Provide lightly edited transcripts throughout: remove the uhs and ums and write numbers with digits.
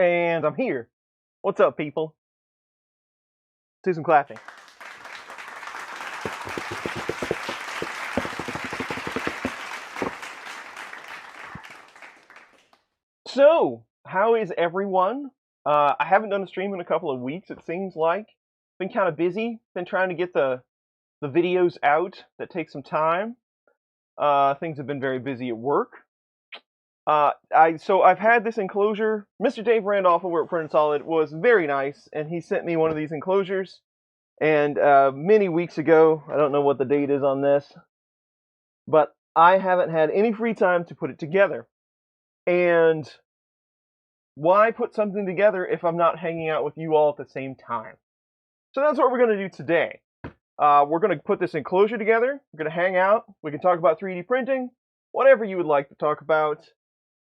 And I'm here. What's up, people? Do some clapping. So, how is everyone? I haven't done a stream in a couple of weeks, it seems like. Been kind of busy. Been trying to get the videos out. That takes some time. Things have been very busy at work. So I've had this enclosure. Mr. Dave Randolph over at Printed Solid was very nice, and he sent me one of these enclosures. And many weeks ago, I don't know what the date is on this, but I haven't had any free time to put it together. And why put something together if I'm not hanging out with you all at the same time? So that's what we're going to do today. We're going to put this enclosure together. We're going to hang out. We can talk about 3D printing, whatever you would like to talk about,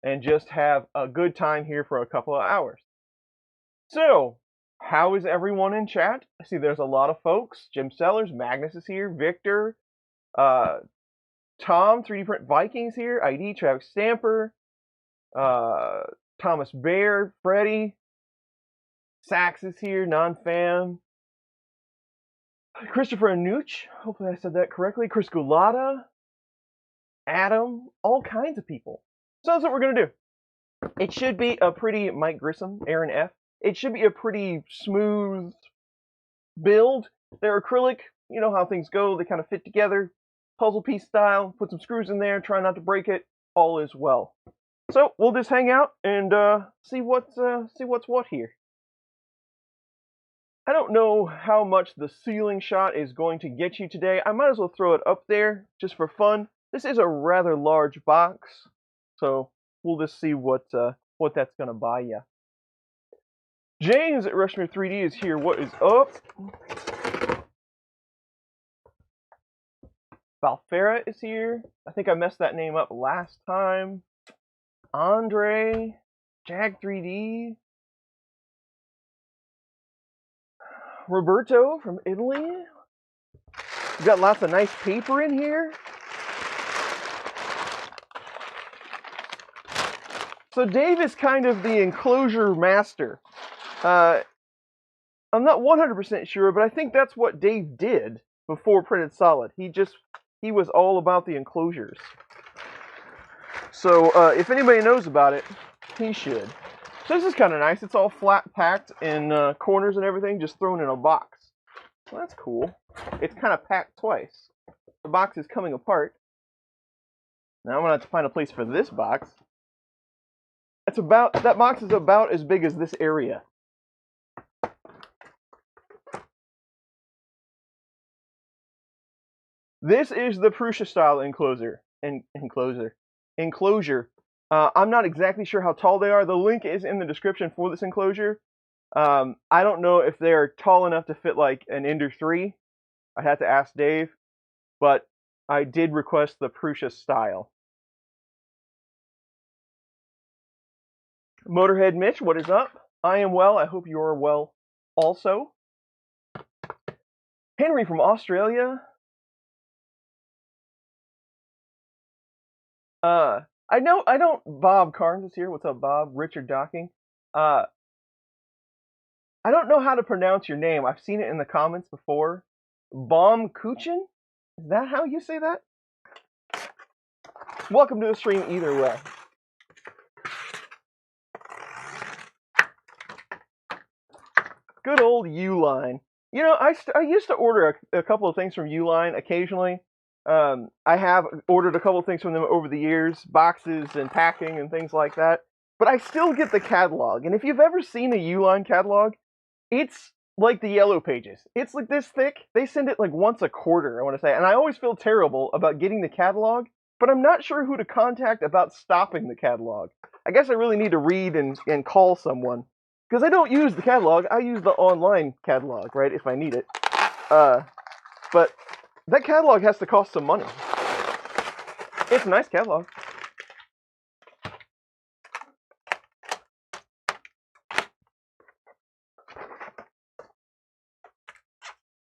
and just have a good time here for a couple of hours. So, how is everyone in chat? I see there's a lot of folks. Jim Sellers, Magnus is here, Victor, Tom, 3D Print Vikings here, ID, Travis Stamper, Thomas Bear, Freddie, Sax is here, Non-Fam, Christopher Anuch, hopefully I said that correctly, Chris Gulata, Adam, all kinds of people. So that's what we're going to do. It should be a pretty, Mike Grissom, Aaron F. It should be a pretty smooth build. They're acrylic. You know how things go. They kind of fit together. Puzzle piece style. Put some screws in there. Try not to break it. All is well. So we'll just hang out and see what's what here. I don't know how much the ceiling shot is going to get you today. I might as well throw it up there just for fun. This is a rather large box. So we'll just see what that's gonna buy you. James at Rushmere 3D is here. What is up? Valfera is here. I think I messed that name up last time. Andre, Jag 3D, Roberto from Italy. We got lots of nice paper in here. So Dave is kind of the enclosure master. I'm not 100% sure, but I think that's what Dave did before Printed Solid. He was all about the enclosures. So if anybody knows about it, he should. So this is kind of nice. It's all flat packed in corners and everything, just thrown in a box. Well, that's cool. It's kind of packed twice. The box is coming apart. Now I'm gonna have to find a place for this box. That box is about as big as this area. This is the Prusa style enclosure. Enclosure. I'm not exactly sure how tall they are. The link is in the description for this enclosure. I don't know if they're tall enough to fit like an Ender 3. I had to ask Dave, but I did request the Prusa style. Motorhead Mitch, what is up? I am well. I hope you are well also. Henry from Australia. I don't. Bob Carnes is here. What's up, Bob? Richard Docking. I don't know how to pronounce your name. I've seen it in the comments before. Baum Kuchen? Is that how you say that? Welcome to the stream either way. Good old Uline. You know, I used to order a couple of things from Uline occasionally. I have ordered a couple of things from them over the years, boxes and packing and things like that. But I still get the catalog. And if you've ever seen a Uline catalog, it's like the Yellow Pages. It's like this thick. They send it like once a quarter, I want to say. And I always feel terrible about getting the catalog, but I'm not sure who to contact about stopping the catalog. I guess I really need to read and call someone. Because I don't use the catalog. I use the online catalog, right, if I need it. But that catalog has to cost some money. It's a nice catalog.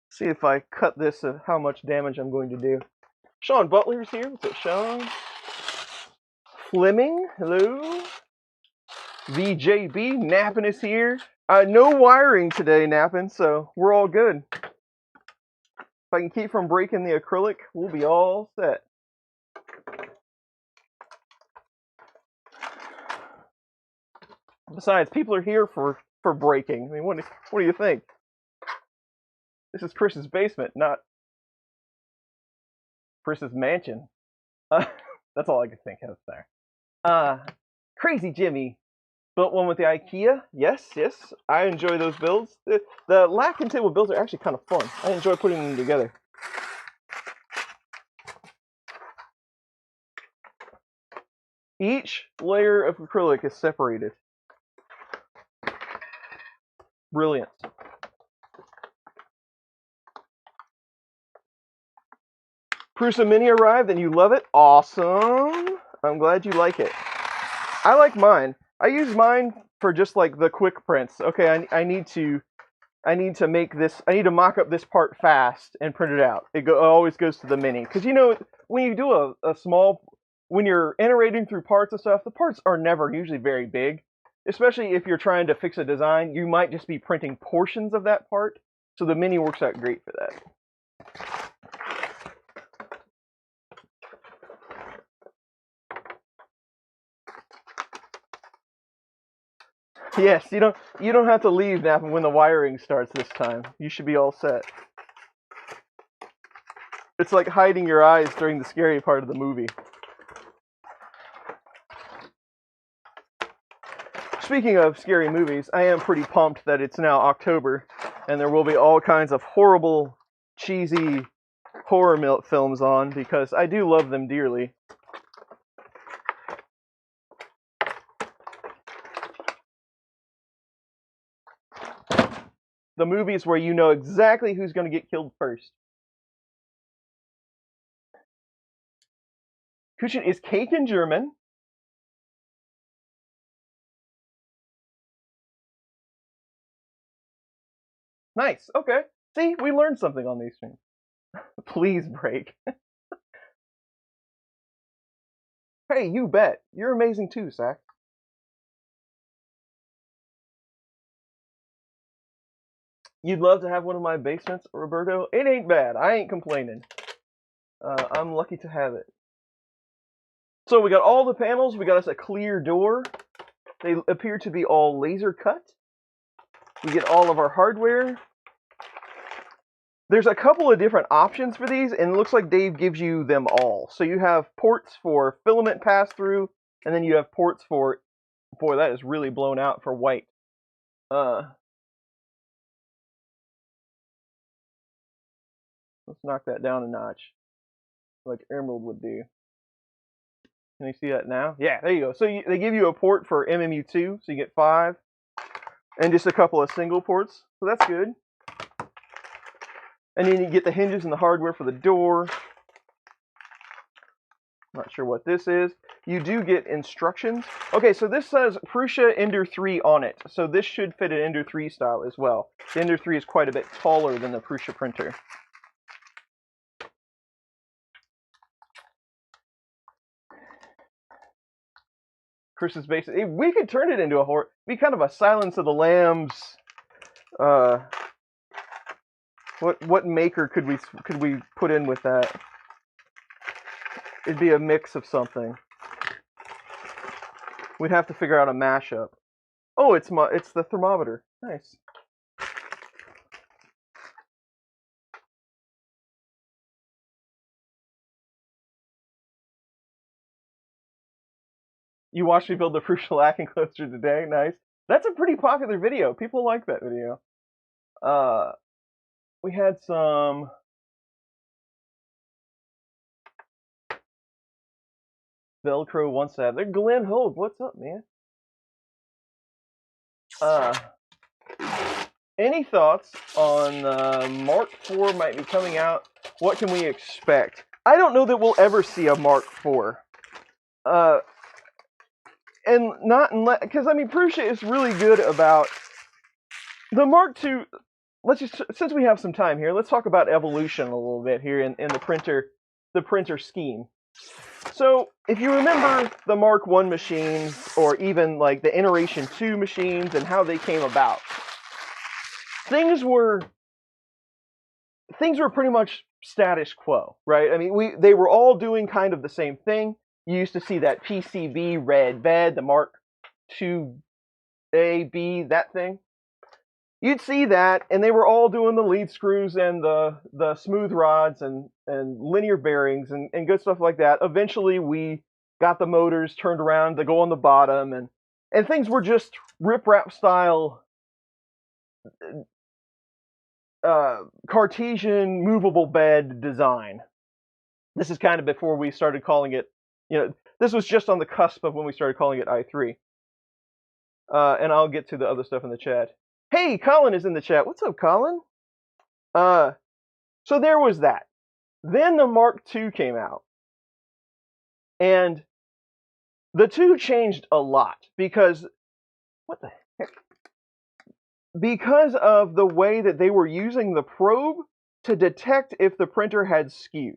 See if I cut this of how much damage I'm going to do. Sean Butler's here. What's up, Sean? Fleming, hello. VJB, Nappin is here. No wiring today, Nappin, so we're all good. If I can keep from breaking the acrylic, we'll be all set. Besides, people are here for breaking. I mean, what do you think? This is Chris's basement, not Chris's mansion. That's all I could think of there. Crazy Jimmy built one with the IKEA. Yes, I enjoy those builds. The lacquer table builds are actually kind of fun. I enjoy putting them together. Each layer of acrylic is separated. Brilliant. Prusa Mini arrived and you love it? Awesome. I'm glad you like it. I like mine. I use mine for just like the quick prints. Okay, I need to make this. I need to mock up this part fast and print it out. It always goes to the Mini because you know when you do a small, when you're iterating through parts and stuff, the parts are never usually very big. Especially if you're trying to fix a design, you might just be printing portions of that part. So the Mini works out great for that. Yes, you don't have to leave Napa when the wiring starts this time. You should be all set. It's like hiding your eyes during the scary part of the movie. Speaking of scary movies, I am pretty pumped that it's now October, and there will be all kinds of horrible, cheesy horror films on, because I do love them dearly. The movies where you know exactly who's going to get killed first. Kuchen is cake in German. Nice. Okay. See, we learned something on these streams. Please break. Hey, you bet. You're amazing too, Zach. You'd love to have one of my basements, Roberto? It ain't bad. I ain't complaining. I'm lucky to have it. So we got all the panels. We got us a clear door. They appear to be all laser cut. We get all of our hardware. There's a couple of different options for these, and it looks like Dave gives you them all. So you have ports for filament pass-through, and then you have ports for... Boy, that is really blown out for white. Let's knock that down a notch, like Emerald would do. Can you see that now? Yeah, there you go. So they give you a port for MMU2, so you get 5, and just a couple of single ports. So that's good. And then you get the hinges and the hardware for the door. Not sure what this is. You do get instructions. Okay, so this says Prusa Ender 3 on it. So this should fit an Ender 3 style as well. The Ender 3 is quite a bit taller than the Prusa printer. Chris's basic. We could turn it into a horror. Be kind of a Silence of the Lambs. What maker could we put in with that? It'd be a mix of something. We'd have to figure out a mashup. Oh, it's the thermometer. Nice. You watched me build the Prusa enclosure today. Nice. That's a pretty popular video. People like that video. We had some Velcro once that. They're Glenn Hogue. What's up, man? Any thoughts on Mark IV might be coming out? What can we expect? I don't know that we'll ever see a Mark IV. And not unless, because I mean, Prusa is really good about the Mark II. Let's just, since we have some time here, let's talk about evolution a little bit here in the printer scheme. So if you remember the Mark I machines, or even like the Iteration 2 machines and how they came about, things were pretty much status quo, right? I mean, they were all doing kind of the same thing. You used to see that PCB red bed, the Mark II-A, B, that thing. You'd see that, and they were all doing the lead screws and the smooth rods and linear bearings and good stuff like that. Eventually, we got the motors turned around to go on the bottom, and things were just rip-rap style Cartesian movable bed design. This is kind of before we started calling it, this was just on the cusp of when we started calling it i3. And I'll get to the other stuff in the chat. Hey, Colin is in the chat. What's up, Colin? So there was that. Then the Mark II came out. And the two changed a lot because, what the heck? Because of the way that they were using the probe to detect if the printer had skew.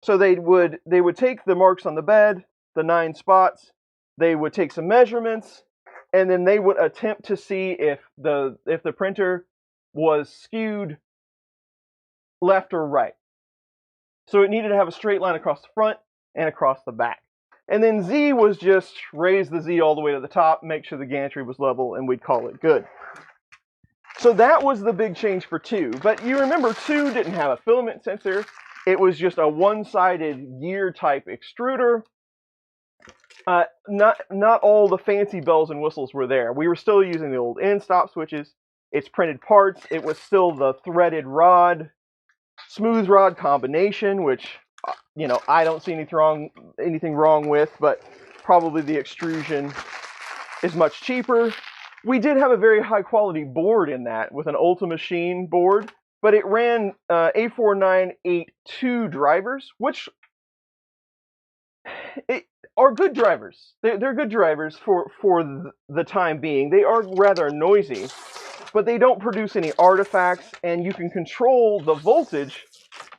So they would take the marks on the bed, the 9 spots, they would take some measurements, and then they would attempt to see if the printer was skewed left or right. So it needed to have a straight line across the front and across the back. And then Z was just raise the Z all the way to the top, make sure the gantry was level, and we'd call it good. So that was the big change for 2. But you remember 2 didn't have a filament sensor. It was just a one-sided gear type extruder. Not all the fancy bells and whistles were there. We were still using the old end stop switches. It's printed parts. It was still the threaded rod, smooth rod combination, which I don't see anything wrong with, but probably the extrusion is much cheaper. We did have a very high quality board in that with an Ultra Machine board, but it ran A4982 drivers, which are good drivers. They're good drivers for the time being. They are rather noisy, but they don't produce any artifacts, and you can control the voltage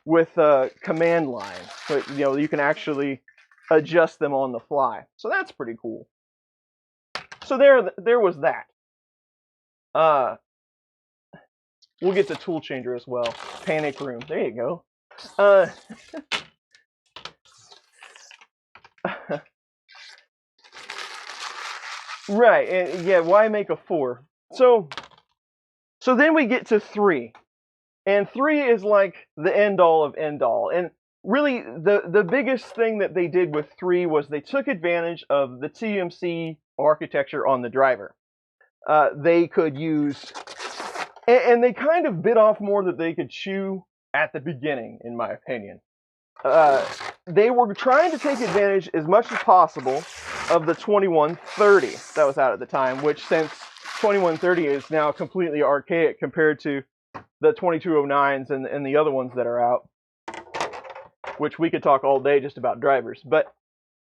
with a command line. But you can actually adjust them on the fly. So that's pretty cool. So there was that. We'll get to tool changer as well. Panic room. There you go. Right. And yeah. Why make a 4? So then we get to 3, and 3 is like the end all of end all. And really, the biggest thing that they did with 3 was they took advantage of the TMC architecture on the driver. They could use, and they kind of bit off more that they could chew at the beginning, in my opinion. they were trying to take advantage as much as possible of the 2130 that was out at the time, which since 2130 is now completely archaic compared to the 2209s and the other ones that are out, which we could talk all day just about drivers. But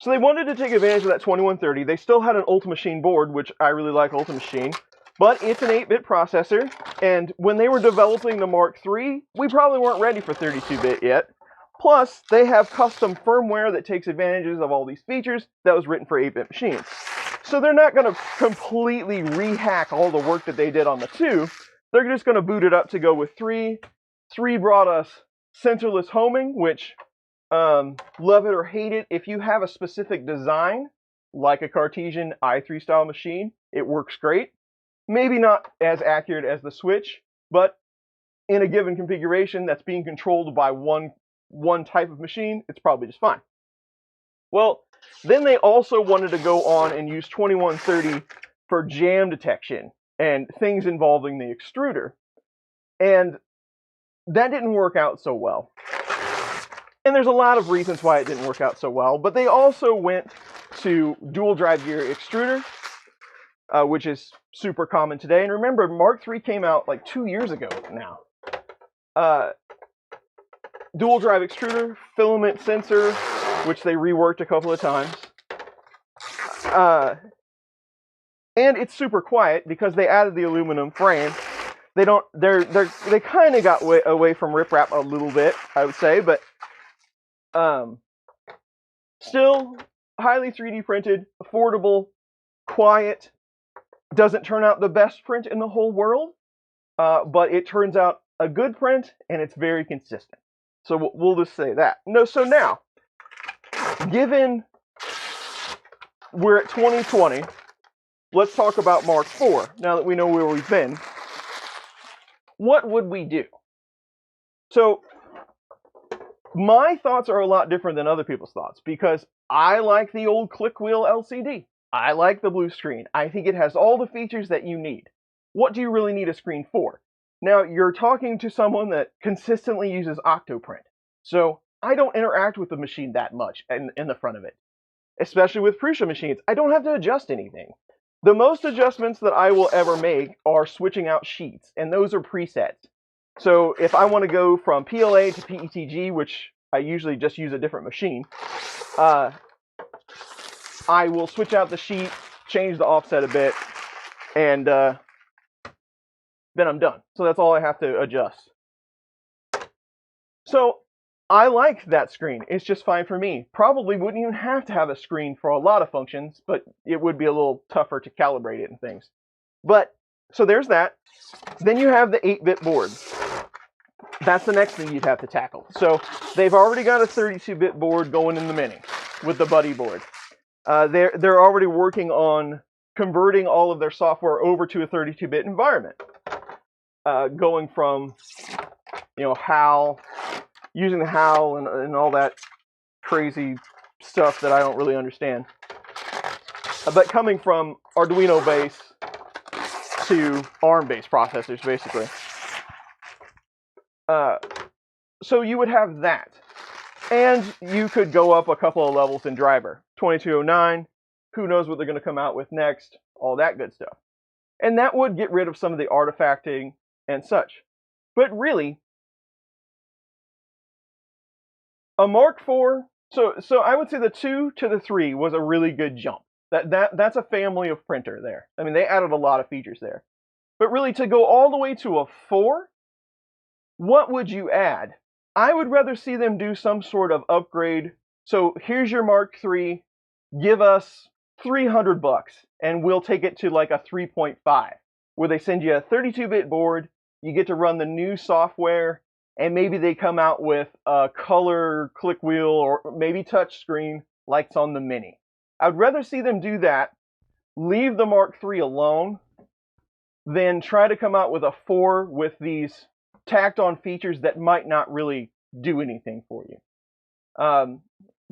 so they wanted to take advantage of that 2130. They still had an Ultimachine board, which I really like Ultimachine, but it's an 8-bit processor, and when they were developing the Mark III, we probably weren't ready for 32-bit yet. Plus, they have custom firmware that takes advantages of all these features that was written for 8-bit machines. So they're not going to completely rehack all the work that they did on the 2. They're just going to boot it up to go with 3. 3 brought us centerless homing, which, love it or hate it, if you have a specific design, like a Cartesian i3 style machine, it works great. Maybe not as accurate as the Switch, but in a given configuration that's being controlled by one type of machine, it's probably just fine. Well, then they also wanted to go on and use 2130 for jam detection and things involving the extruder. And that didn't work out so well. And there's a lot of reasons why it didn't work out so well, but they also went to dual drive gear extruder, which is super common today. And remember, Mark III came out like 2 years ago now. Dual drive extruder, filament sensor, which they reworked a couple of times. And it's super quiet because they added the aluminum frame. They kind of got away from riprap a little bit, I would say, but still highly 3D printed, affordable, quiet. Doesn't turn out the best print in the whole world, but it turns out a good print, and it's very consistent. So we'll just say that. So now, given we're at 2020, let's talk about Mark IV. Now that we know where we've been, what would we do? So my thoughts are a lot different than other people's thoughts because I like the old click wheel LCD. I like the blue screen. I think it has all the features that you need. What do you really need a screen for? Now, you're talking to someone that consistently uses Octoprint. So I don't interact with the machine that much in the front of it. Especially with Prusa machines, I don't have to adjust anything. The most adjustments that I will ever make are switching out sheets, and those are presets. So if I want to go from PLA to PETG, which I usually just use a different machine, I will switch out the sheet, change the offset a bit, and then I'm done. So that's all I have to adjust. So I like that screen. It's just fine for me. Probably wouldn't even have to have a screen for a lot of functions, but it would be a little tougher to calibrate it and things. But, so there's that. Then you have the 8-bit board. That's the next thing you'd have to tackle. So they've already got a 32-bit board going in the Mini with the Buddy board. They're already working on converting all of their software over to a 32-bit environment. Going from, HAL, using the HAL and all that crazy stuff that I don't really understand. But coming from Arduino-based to ARM-based processors, basically. So you would have that. And you could go up a couple of levels in driver. 2209, who knows what they're going to come out with next, all that good stuff. And that would get rid of some of the artifacting and such. But really, a Mark IV, so I would say the 2 to the 3 was a really good jump. That's a family of printer there. I mean, they added a lot of features there. But really, to go all the way to a 4, what would you add? I would rather see them do some sort of upgrade. So here's your Mark III, give us $300 and we'll take it to like a 3.5, where they send you a 32-bit board, you get to run the new software, and maybe they come out with a color click wheel or maybe touch screen like it's on the Mini. I'd rather see them do that, leave the Mark III alone, than try to come out with a 4 with these tacked on features that might not really do anything for you.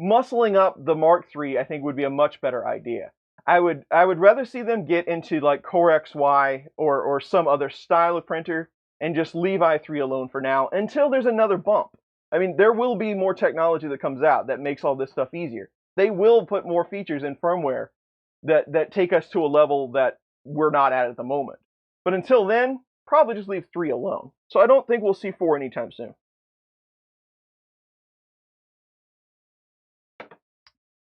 Muscling up the Mark III, I think, would be a much better idea. I would rather see them get into like Core XY or some other style of printer and just leave i3 alone for now until there's another bump. I mean, there will be more technology that comes out that makes all this stuff easier. They will put more features in firmware that take us to a level that we're not at the moment. But until then, probably just leave 3 alone. So I don't think we'll see 4 anytime soon.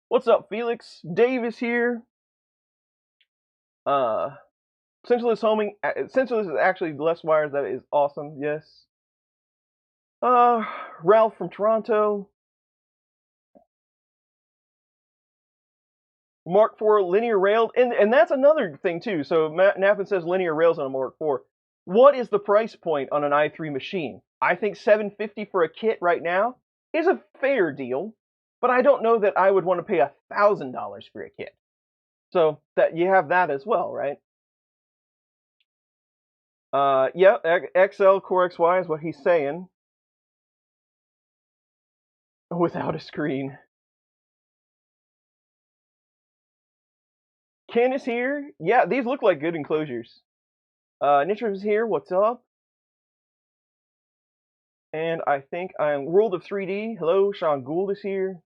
What's up, Felix? Dave is here. Sensorless homing. Sensorless is actually less wires. That is awesome. Yes. Ralph from Toronto. Mark IV linear railed, and that's another thing too. So Nappin says linear rails on a Mark IV. What is the price point on an i3 machine? I think $750 for a kit right now is a fair deal, but I don't know that I would want to pay $1,000 for a kit. So that you have that as well, right? Yeah, XL Core XY is what he's saying. Without a screen. Ken is here. Yeah, these look like good enclosures. Nitro is here. What's up? And I think I'm World of 3D. Hello, Sean Gould is here.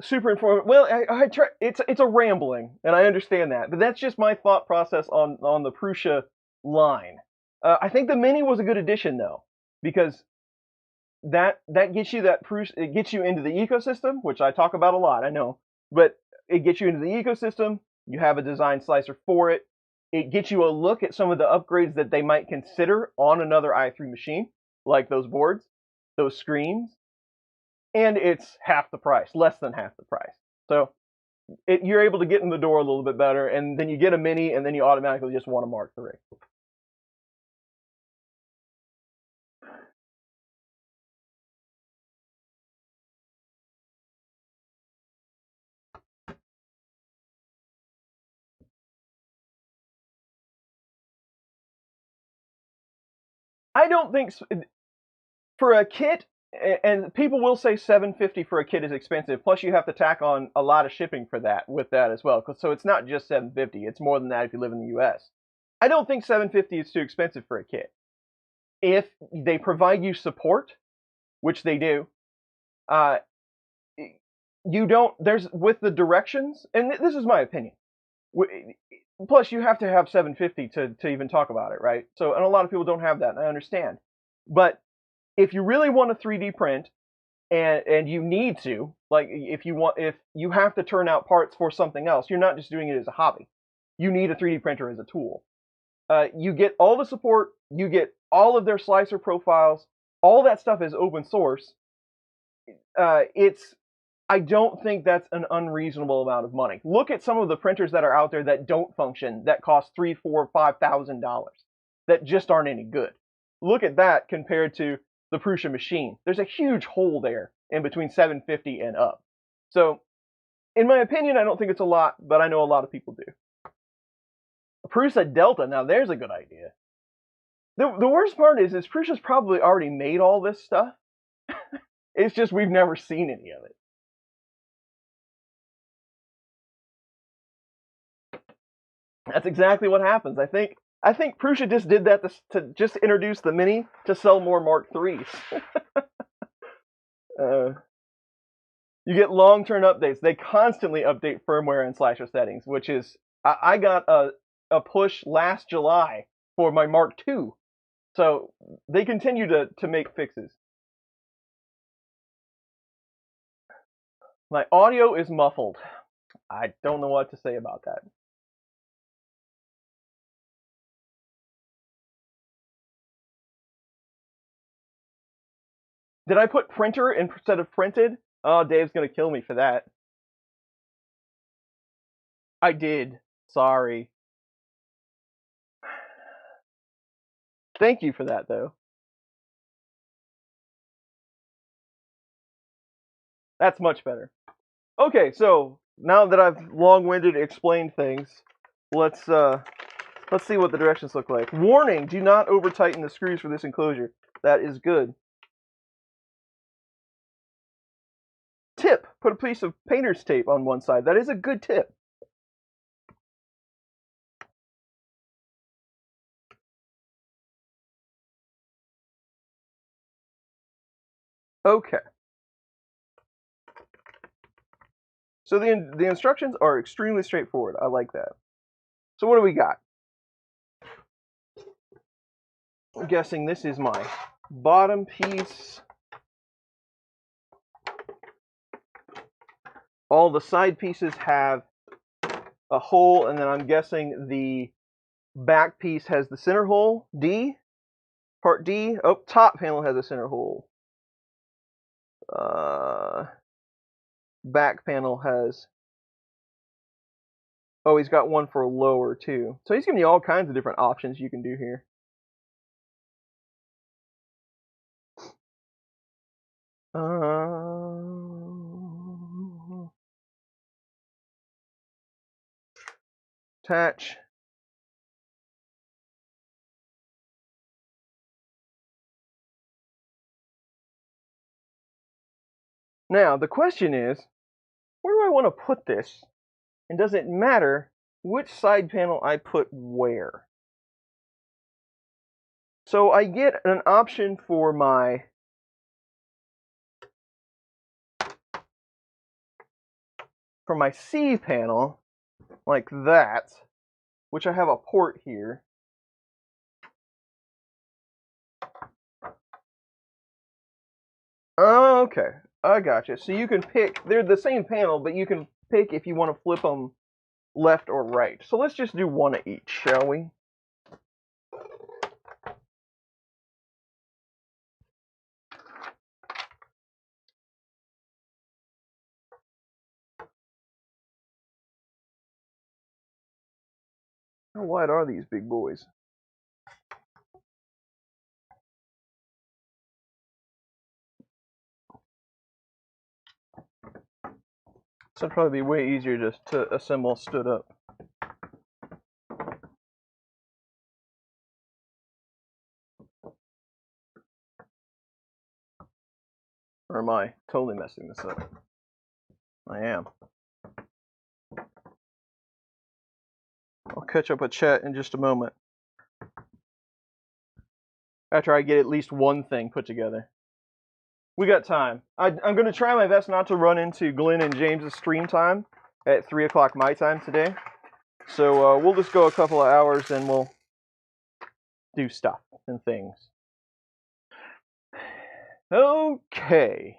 Super informative. Well, I try. It's a rambling, and I understand that, but that's just my thought process on the Prusa line. I think the Mini was a good addition though, because that gets you that Prusa. It gets you into the ecosystem, which I talk about a lot. I know, but it gets you into the ecosystem. You have a design slicer for it. It gets you a look at some of the upgrades that they might consider on another i3 machine, like those boards, those screens, and it's half the price, less than half the price. So you're able to get in the door a little bit better, and then you get a Mini, and then you automatically just want a Mark III. I don't think for a kit, and people will say $750 for a kit is expensive. Plus, you have to tack on a lot of shipping for that with that as well. So it's not just $750; it's more than that if you live in the U.S. I don't think $750 is too expensive for a kit. If they provide you support, which they do, you don't. There's with the directions, and this is my opinion. Plus, you have to have $750 to even talk about it, right? So, and a lot of people don't have that, and I understand. But if you really want a 3D print, and you need to, like if you have to turn out parts for something else, you're not just doing it as a hobby. You need a 3D printer as a tool. You get all the support, you get all of their slicer profiles, all that stuff is open source. I don't think that's an unreasonable amount of money. Look at some of the printers that are out there that don't function, that cost $3,000, $4,000, $5,000, that just aren't any good. Look at that compared to the Prusa machine. There's a huge hole there in between $750 and up. So, in my opinion, I don't think it's a lot, but I know a lot of people do. A Prusa Delta, now there's a good idea. The worst part is Prusa's probably already made all this stuff. It's just we've never seen any of it. That's exactly what happens. I think Prusa just did that to just introduce the Mini to sell more Mark IIIs. You get long-term updates. They constantly update firmware and slicer settings, which is I got a push last July for my Mark II. So they continue to make fixes. My audio is muffled. I don't know what to say about that. Did I put printer instead of printed? Oh, Dave's gonna kill me for that. I did. Sorry. Thank you for that, though. That's much better. Okay, so now that I've long-winded explained things, let's see what the directions look like. Warning: do not over-tighten the screws for this enclosure. That is good. Tip: put a piece of painter's tape on one side. That is a good tip. Okay. So the instructions are extremely straightforward. I like that. So what do we got? I'm guessing this is my bottom piece. All the side pieces have a hole, and then I'm guessing the back piece has the center hole, D, part D. Oh, top panel has a center hole. Back panel has, oh, he's got one for lower too. So he's giving you all kinds of different options you can do here. Attach. Now, the question is, where do I want to put this? And does it matter which side panel I put where? So I get an option for my C panel, like that, which I have a port here. Okay, I gotcha. So you can pick, they're the same panel, but you can pick if you want to flip them left or right. So let's just do one of each, shall we? How wide are these big boys? So it'd probably be way easier just to assemble stood up. Or am I totally messing this up? I am. I'll catch up with chat in just a moment. After I get at least one thing put together. We got time. I'm going to try my best not to run into Glenn and James's stream time at 3 o'clock my time today. So we'll just go a couple of hours and we'll do stuff and things. Okay.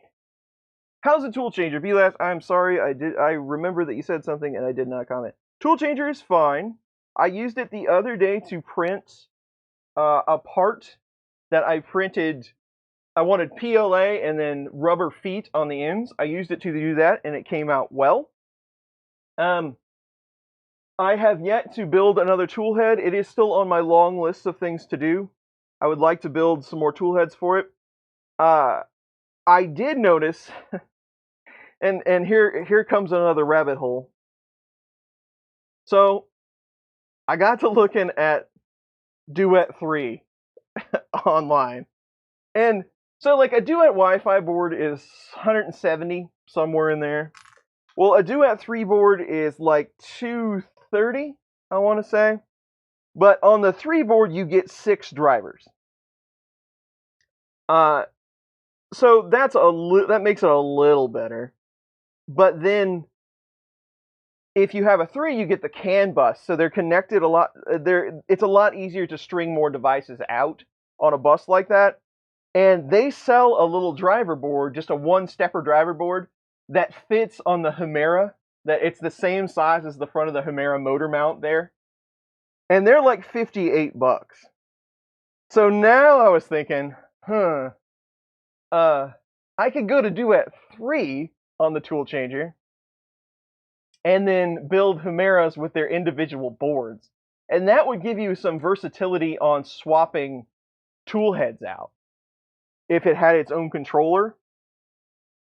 How's the tool changer? BLAS, I'm sorry, I remember that you said something and I did not comment. Tool changer is fine. I used it the other day to print a part that I printed. I wanted PLA and then rubber feet on the ends. I used it to do that and it came out well. I have yet to build another tool head. It is still on my long list of things to do. I would like to build some more tool heads for it. I did notice, and here comes another rabbit hole. So I got to looking at Duet 3 online. And so like a Duet Wi-Fi board is 170, somewhere in there. Well, a Duet 3 board is like 230, I want to say. But on the 3 board, you get 6 drivers. So that makes it a little better. But then if you have a 3, you get the CAN bus, so they're connected a lot. It's a lot easier to string more devices out on a bus like that. And they sell a little driver board, just a one-stepper driver board that fits on the Hemera. That it's the same size as the front of the Hemera motor mount there, and they're like $58. So now I was thinking, I could go to Duet 3 on the tool changer and then build Hemeras with their individual boards. And that would give you some versatility on swapping tool heads out if it had its own controller.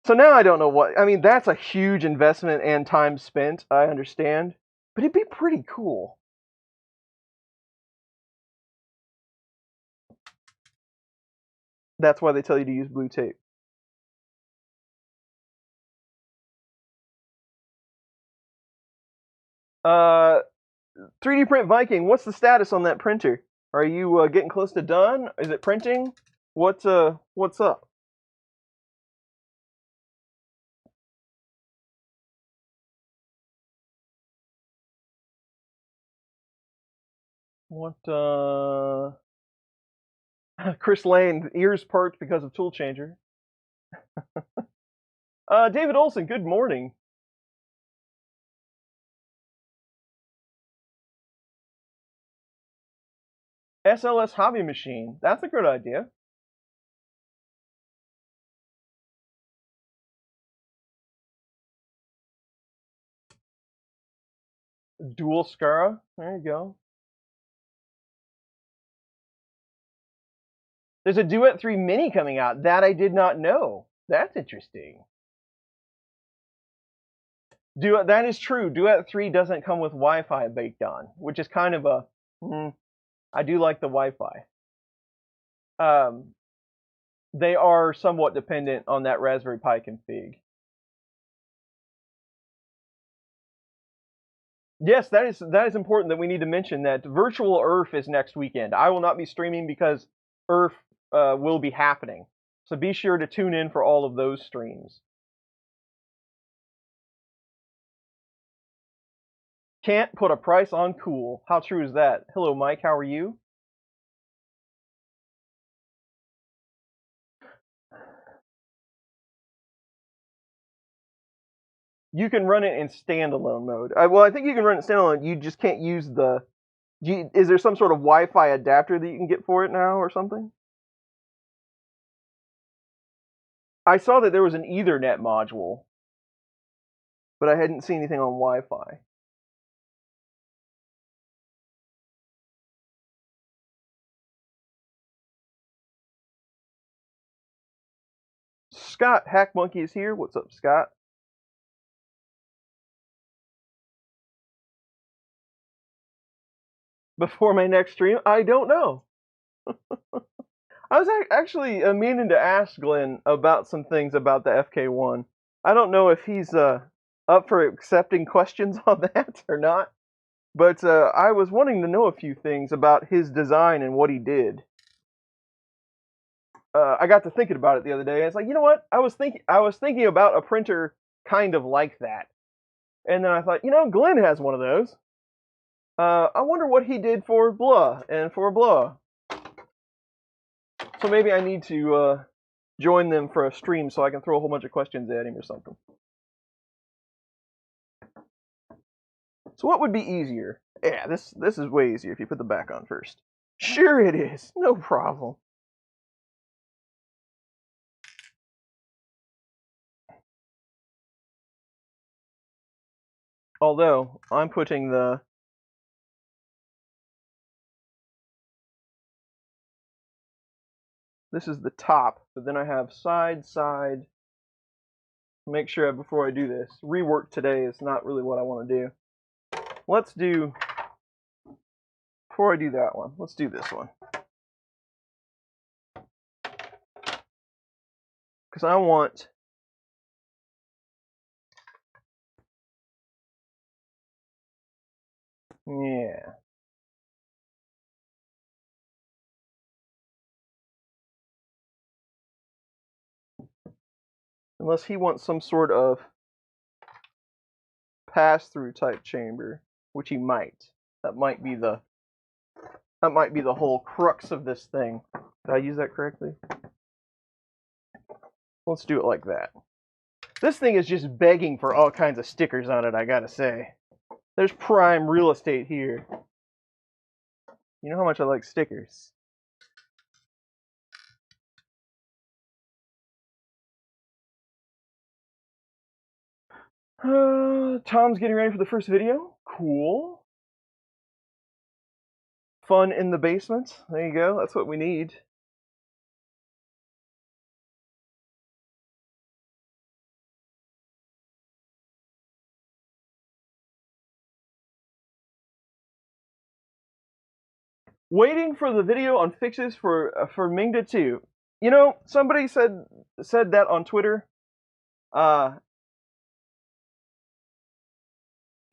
So now I don't know what, I mean, that's a huge investment and time spent, I understand, but it'd be pretty cool. That's why they tell you to use blue tape. Uh, 3D Print Viking, what's the status on that printer? Are you getting close to done? Is it printing? What's up? What, Chris Lane, ears perked because of tool changer. David Olson, good morning. SLS hobby machine, that's a good idea. Dual Scara, there you go. There's a Duet 3 Mini coming out. That I did not know. That's interesting. That is true. Duet 3 doesn't come with Wi-Fi baked on, which is kind of a... I do like the Wi-Fi. They are somewhat dependent on that Raspberry Pi config. Yes, that is important that we need to mention that Virtual Earth is next weekend. I will not be streaming because Earth will be happening. So be sure to tune in for all of those streams. Can't put a price on cool. How true is that? Hello, Mike. How are you? You can run it in standalone mode. Well, I think you can run it standalone. You just can't use the... Is there some sort of Wi-Fi adapter that you can get for it now or something? I saw that there was an Ethernet module, but I hadn't seen anything on Wi-Fi. Scott Hack Monkey is here. What's up, Scott? Before my next stream? I don't know. I was actually meaning to ask Glenn about some things about the FK1. I don't know if he's up for accepting questions on that or not, but I was wanting to know a few things about his design and what he did. I got to thinking about it the other day. It's like, you know what? I was thinking about a printer kind of like that, and then I thought, you know, Glenn has one of those. I wonder what he did for blah and for blah. So maybe I need to join them for a stream so I can throw a whole bunch of questions at him or something. So what would be easier? Yeah, this is way easier if you put the back on first. Sure it is. No problem. Although, I'm putting the... This is the top, but then I have side. Make sure before I do this. Rework today is not really what I want to do. Let's do... Before I do that one, let's do this one. Because I want... Yeah. Unless he wants some sort of pass-through type chamber, which he might. That might be the whole crux of this thing. Did I use that correctly? Let's do it like that. This thing is just begging for all kinds of stickers on it, I gotta say. There's prime real estate here. You know how much I like stickers. Tom's getting ready for the first video. Cool. Fun in the basement. There you go. That's what we need. Waiting for the video on fixes for Mingda 2. You know, somebody said that on Twitter.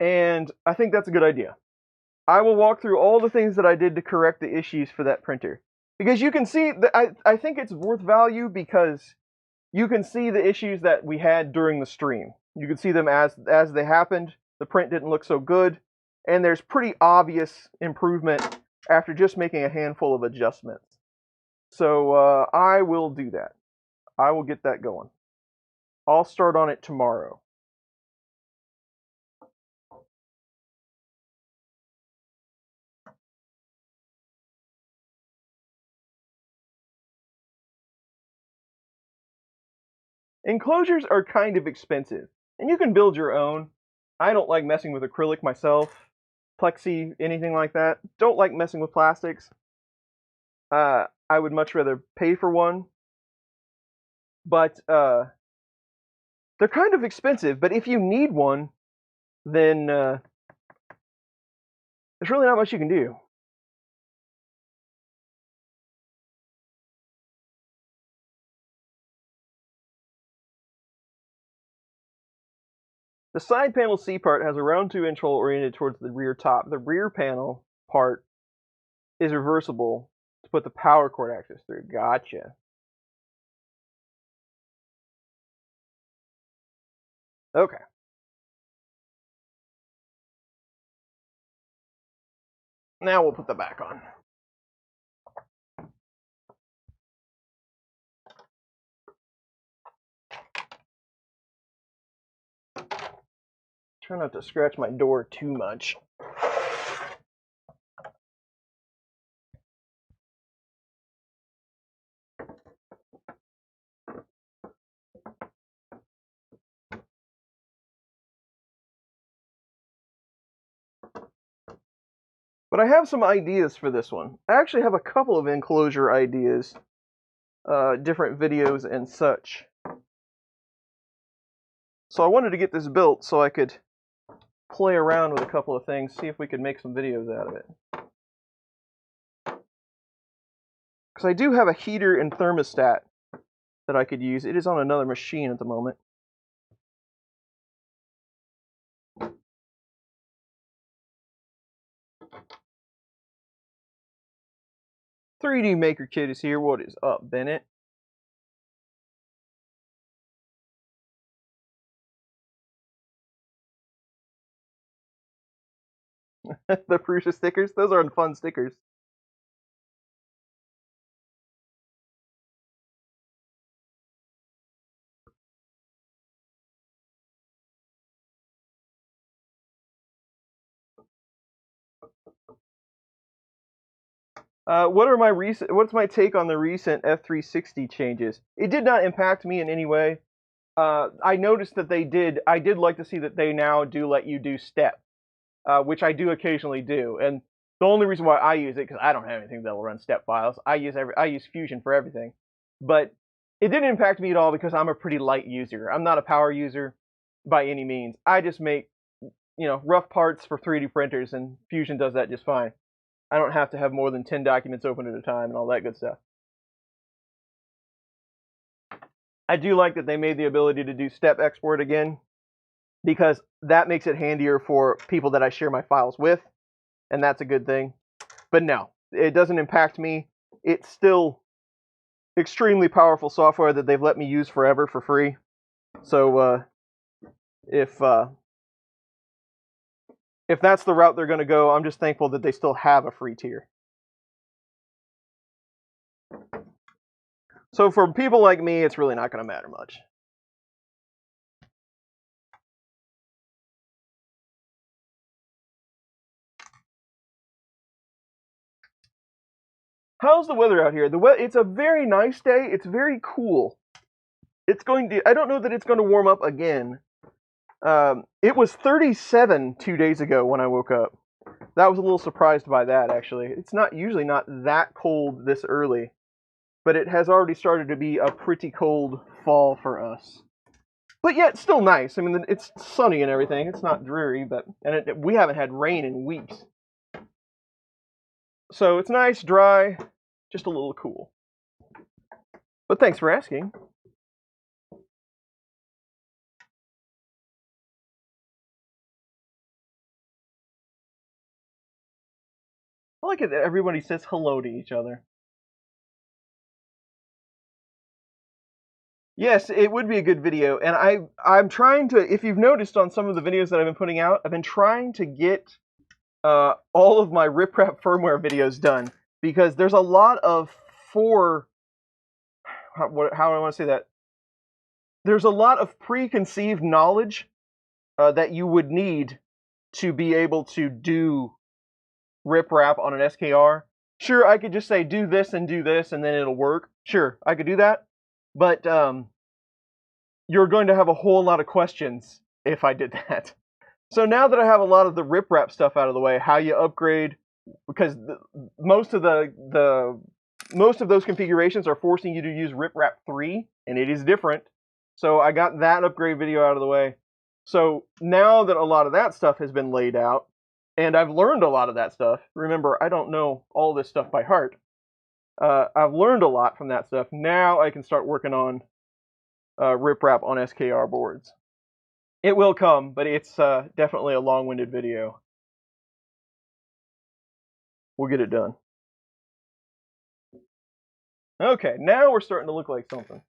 And I think that's a good idea. I will walk through all the things that I did to correct the issues for that printer. Because you can see, I think it's worth value because you can see the issues that we had during the stream. You can see them as they happened. The print didn't look so good. And there's pretty obvious improvement after just making a handful of adjustments. So I will do that. I will get that going. I'll start on it tomorrow. Enclosures are kind of expensive, and you can build your own. I don't like messing with acrylic myself, plexi, anything like that. Don't like messing with plastics. I would much rather pay for one, but they're kind of expensive. But if you need one, then there's really not much you can do. The side panel C part has a round 2-inch hole oriented towards the rear top. The rear panel part is reversible to put the power cord access through. Gotcha. Okay. Now we'll put the back on. Try not to scratch my door too much. But I have some ideas for this one. I actually have a couple of enclosure ideas, different videos and such. So I wanted to get this built so I could play around with a couple of things, see if we could make some videos out of it. Because I do have a heater and thermostat that I could use. It is on another machine at the moment. "3D Maker Kit is here. What is up, Bennett?" The Prusa stickers? Those are fun stickers. What's my take on the recent F360 changes? It did not impact me in any way. I noticed that I did like to see that they now do let you do step, which I do occasionally do. And the only reason why I use it, because I don't have anything that'll run step files. I use Fusion for everything. But it didn't impact me at all because I'm a pretty light user. I'm not a power user by any means. I just make, rough parts for 3D printers, and Fusion does that just fine. I don't have to have more than 10 documents open at a time and all that good stuff. I do like that they made the ability to do step export again, because that makes it handier for people that I share my files with, and that's a good thing. But no, it doesn't impact me. It's still extremely powerful software that they've let me use forever for free. So if that's the route they're going to go, I'm just thankful that they still have a free tier. So for people like me, it's really not going to matter much. How's the weather out here? It's a very nice day. It's very cool. I don't know that it's going to warm up again. It was 37 2 days ago when I woke up. That was a little surprised by that, actually. It's usually not that cold this early, but it has already started to be a pretty cold fall for us. But yet, still nice. I mean, it's sunny and everything. It's not dreary, we haven't had rain in weeks. So it's nice, dry, just a little cool. But thanks for asking. I like it that everybody says hello to each other. Yes, it would be a good video, and I'm trying to, if you've noticed on some of the videos that I've been putting out, I've been trying to get all of my riprap firmware videos done, because there's a lot of how do I want to say that? There's a lot of preconceived knowledge that you would need to be able to do riprap on an SKR. Sure, I could just say do this, and then it'll work. Sure, I could do that, but you're going to have a whole lot of questions if I did that. So now that I have a lot of the riprap stuff out of the way, how you upgrade, because most of those configurations are forcing you to use riprap 3, and it is different. So I got that upgrade video out of the way. So now that a lot of that stuff has been laid out, and I've learned a lot of that stuff. Remember, I don't know all this stuff by heart. I've learned a lot from that stuff. Now I can start working on riprap on SKR boards. It will come, but it's definitely a long-winded video. We'll get it done. Okay, now we're starting to look like something.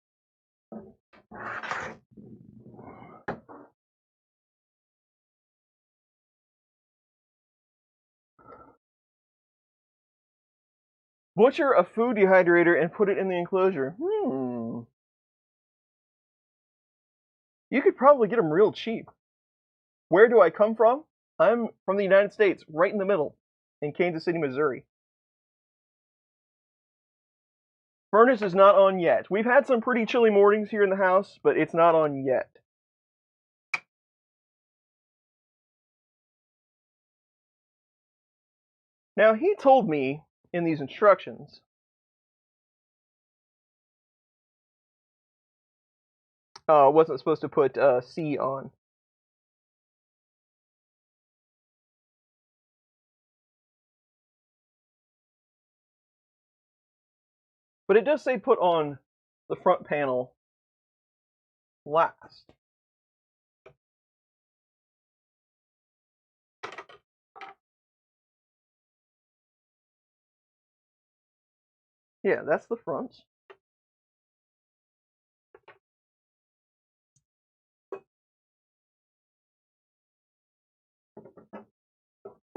Butcher a food dehydrator and put it in the enclosure. You could probably get them real cheap. Where do I come from? I'm from the United States, right in the middle, in Kansas City, Missouri. Furnace is not on yet. We've had some pretty chilly mornings here in the house, but it's not on yet. Now, he told me in these instructions wasn't supposed to put C on. But it does say put on the front panel last. Yeah, that's the front.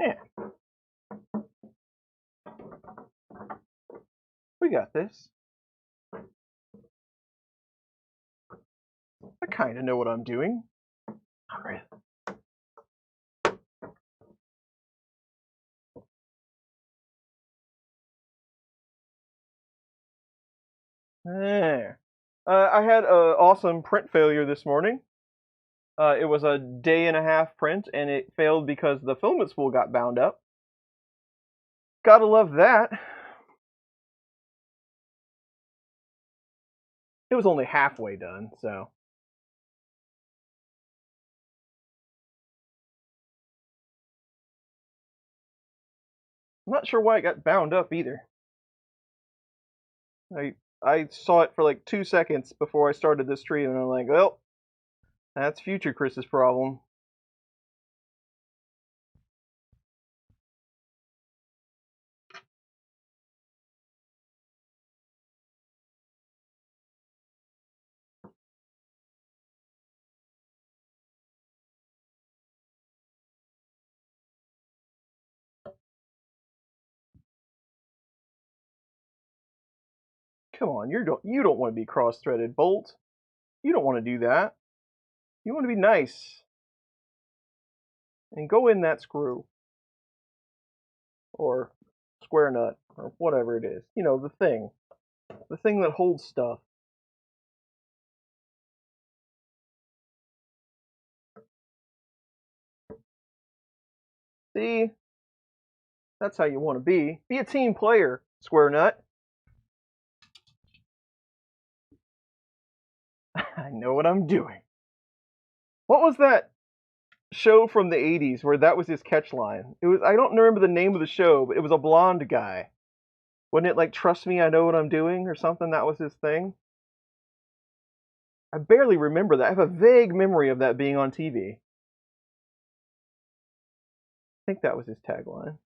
Yeah. We got this. I kind of know what I'm doing. All right. There. I had an awesome print failure this morning. It was a day-and-a-half print, and it failed because the filament spool got bound up. Gotta love that. It was only halfway done, so. I'm not sure why it got bound up either. I saw it for like 2 seconds before I started this tree, and I'm like, well, that's future Chris's problem. Come on, you don't want to be cross-threaded, Bolt. You don't want to do that. You want to be nice. And go in that screw. Or square nut, or whatever it is. You know, the thing. The thing that holds stuff. See? That's how you want to be. Be a team player, square nut. I know what I'm doing. What was that show from the 80s where that was his catch line? It was, I don't remember the name of the show, but it was a blonde guy. Wasn't it like, trust me, I know what I'm doing, or something? That was his thing? I barely remember that. I have a vague memory of that being on TV. I think that was his tagline.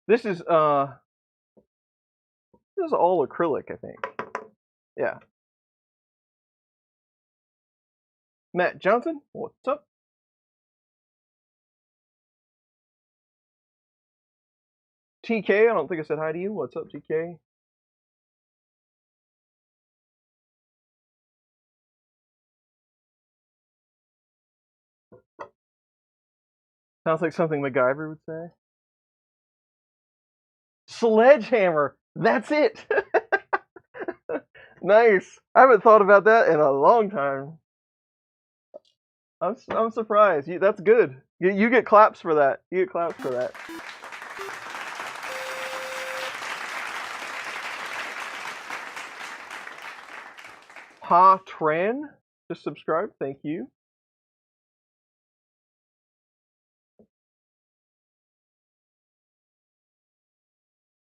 This is all acrylic, I think. Yeah. Matt Johnson, what's up? TK, I don't think I said hi to you. What's up, TK? Sounds like something MacGyver would say. Sledgehammer. That's it. Nice. I haven't thought about that in a long time. I'm surprised. That's good. You get claps for that. You get claps for that. Ha Tran, just subscribe. Thank you.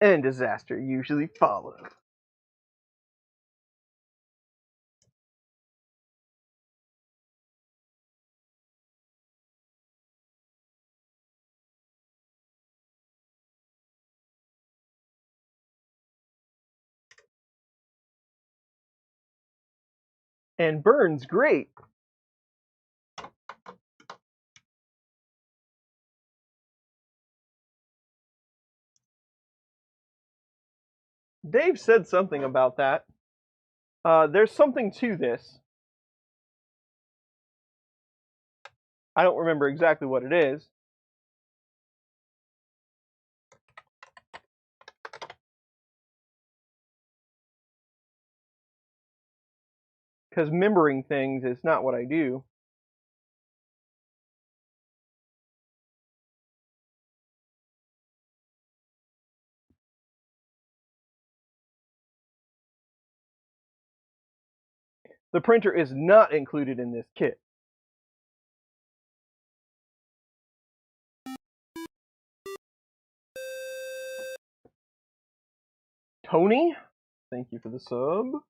And disaster usually follows. And burns great. Dave said something about that. There's something to this. I don't remember exactly what it is. Because remembering things is not what I do. The printer is not included in this kit. Tony, thank you for the sub.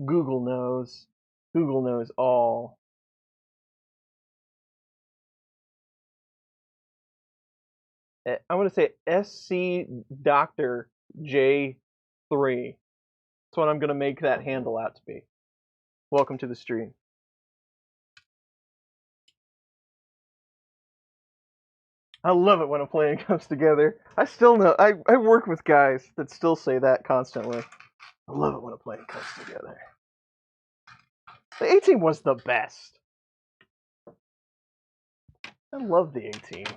Google knows. Google knows all. I'm going to say SC Doctor J3. That's what I'm going to make that handle out to be. Welcome to the stream. I love it when a plan comes together. I still know. I work with guys that still say that constantly. I love it when a plan comes together. The A-Team was the best. I love the A-Team.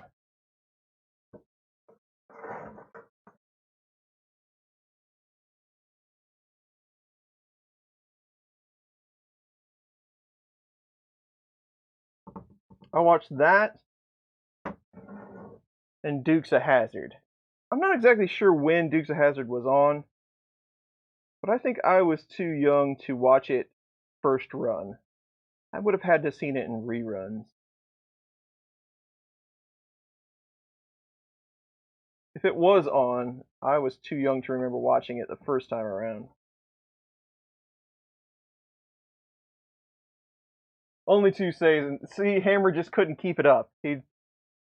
I watched that and Dukes of Hazzard. I'm not exactly sure when Dukes of Hazzard was on, but I think I was too young to watch it first run. I would have had to seen it in reruns. If it was on, I was too young to remember watching it the first time around. Only 2 seasons. See, Hammer just couldn't keep it up. He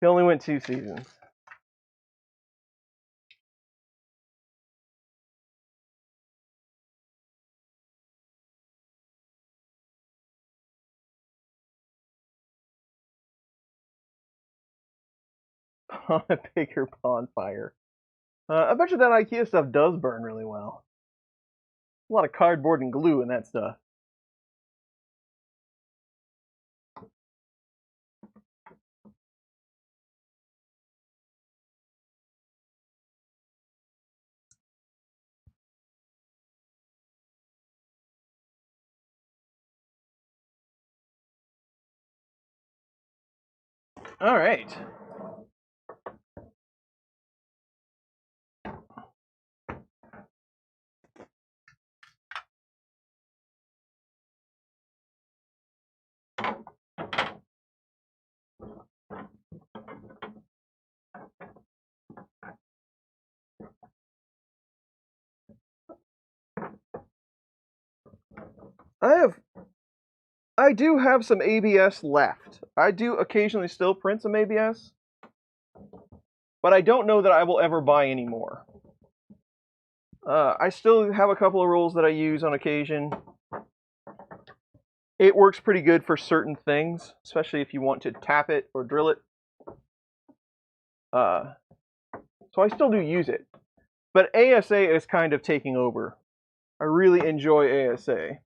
only went 2 seasons. On a bigger bonfire. I bet you that IKEA stuff does burn really well. A lot of cardboard and glue in that stuff. All right. I I do have some ABS left. I do occasionally still print some ABS, but I don't know that I will ever buy any more. I still have a couple of rules that I use on occasion. It works pretty good for certain things, especially if you want to tap it or drill it. So I still do use it. But ASA is kind of taking over. I really enjoy ASA.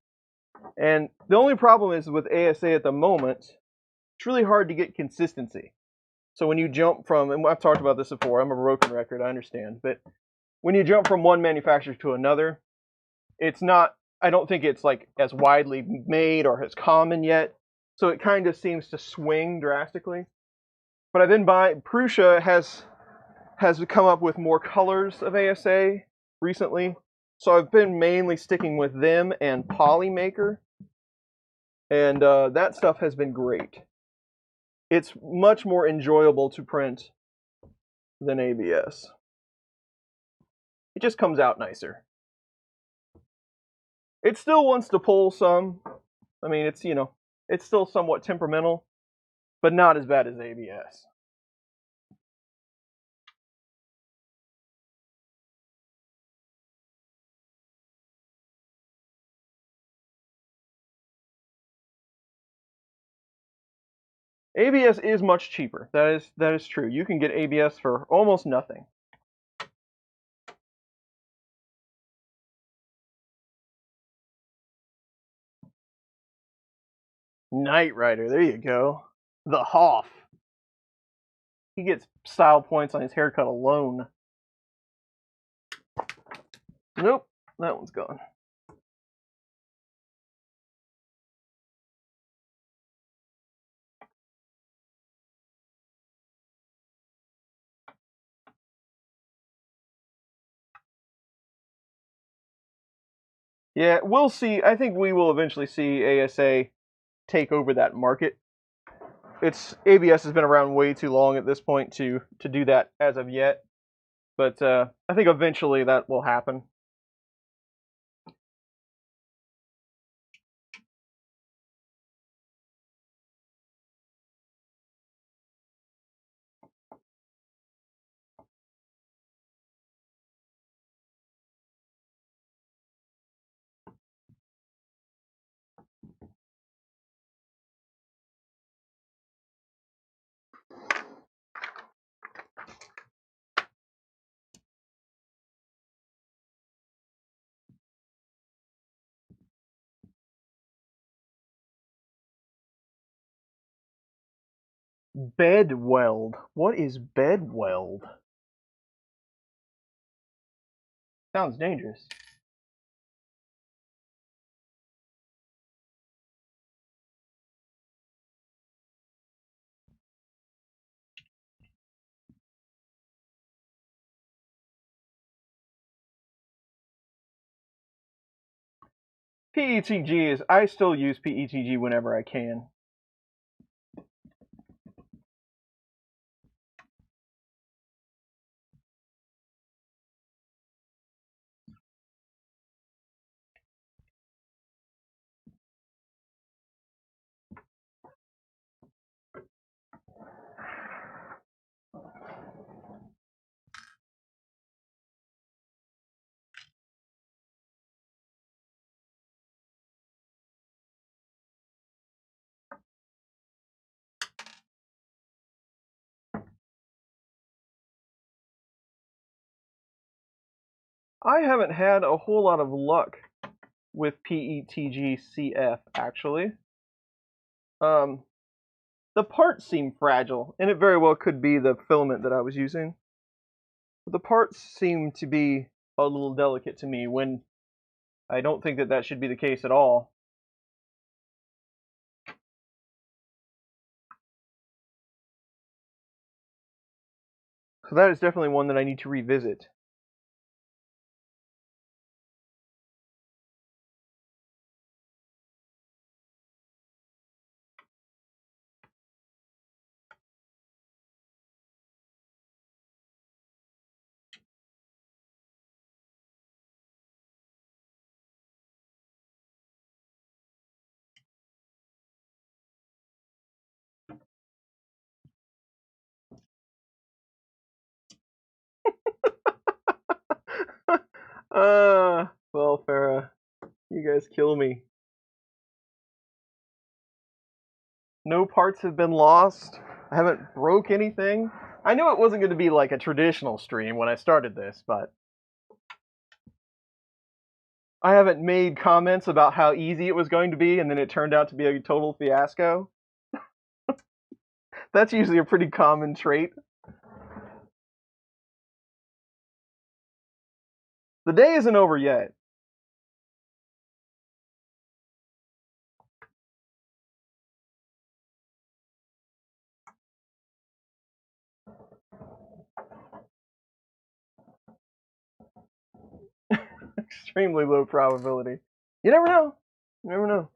And the only problem is with ASA at the moment, it's really hard to get consistency. So when you jump from, and I've talked about this before, I'm a broken record, I understand, but when you jump from one manufacturer to another, it's not, I don't think it's like as widely made or as common yet. So it kind of seems to swing drastically. But I've been buying, Prusa has come up with more colors of ASA recently. So I've been mainly sticking with them and Polymaker. And that stuff has been great. It's much more enjoyable to print than ABS. It just comes out nicer. It still wants to pull some. I mean, it's, you know, it's still somewhat temperamental, but not as bad as ABS. ABS is much cheaper. That is true. You can get ABS for almost nothing. Knight Rider, there you go. The Hoff. He gets style points on his haircut alone. Nope, that one's gone. Yeah, we'll see. I think we will eventually see ASA take over that market. ABS has been around way too long at this point to do that as of yet. But I think eventually that will happen. Bed weld. What is bed weld? Sounds dangerous. PETG is, I still use PETG whenever I can. I haven't had a whole lot of luck with PETG CF, actually. The parts seem fragile, and it very well could be the filament that I was using. But the parts seem to be a little delicate to me when I don't think that that should be the case at all. So that is definitely one that I need to revisit. Well, Farah, you guys kill me. No parts have been lost. I haven't broke anything. I knew it wasn't going to be like a traditional stream when I started this, but I haven't made comments about how easy it was going to be, and then it turned out to be a total fiasco. That's usually a pretty common trait. The day isn't over yet. Extremely low probability. You never know. You never know.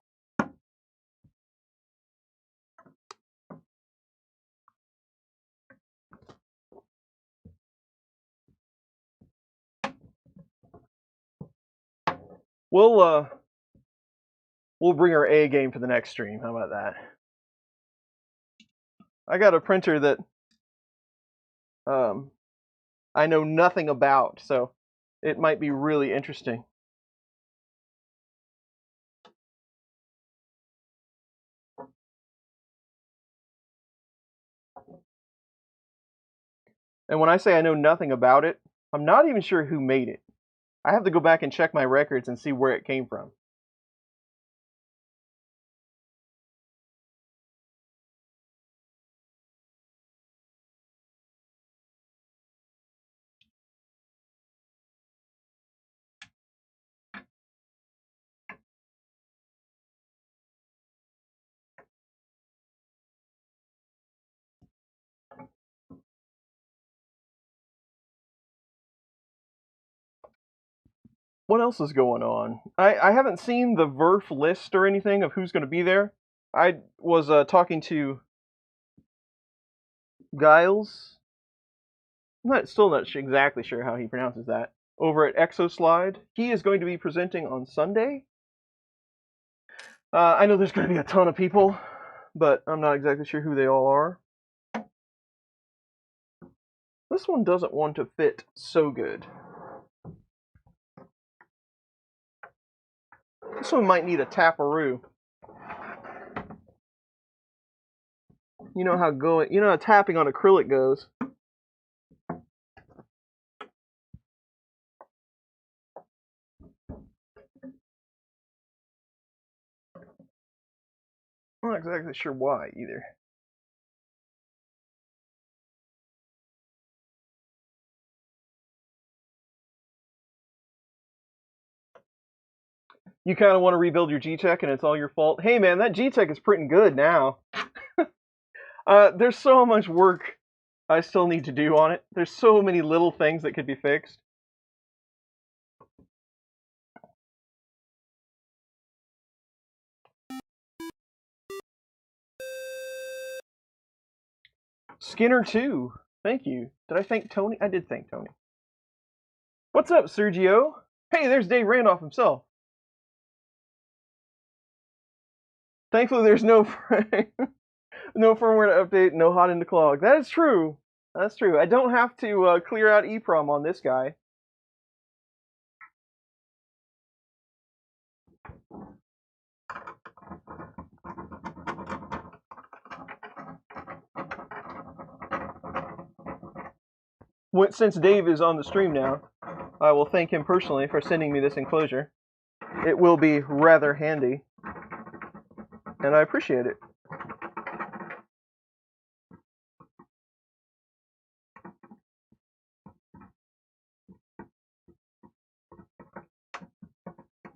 We'll bring our A game for the next stream. How about that? I got a printer that I know nothing about, so it might be really interesting. And when I say I know nothing about it, I'm not even sure who made it. I have to go back and check my records and see where it came from. What else is going on? I haven't seen the VERF list or anything of who's going to be there. I was talking to Giles. I'm still not exactly sure how he pronounces that. Over at Exoslide. He is going to be presenting on Sunday. I know there's going to be a ton of people, but I'm not exactly sure who they all are. This one doesn't want to fit so good. This one might need a taparoo. You know how tapping on acrylic goes. I'm not exactly sure why either. You kind of want to rebuild your G-Tech and it's all your fault. Hey man, that G-Tech is printing good now. There's so much work I still need to do on it. There's so many little things that could be fixed. Skinner 2. Thank you. Did I thank Tony? I did thank Tony. What's up, Sergio? Hey, there's Dave Randolph himself. Thankfully, there's no no firmware update, no Hotend clog. That is true. That's true. I don't have to clear out EEPROM on this guy. Since Dave is on the stream now, I will thank him personally for sending me this enclosure. It will be rather handy, and I appreciate it.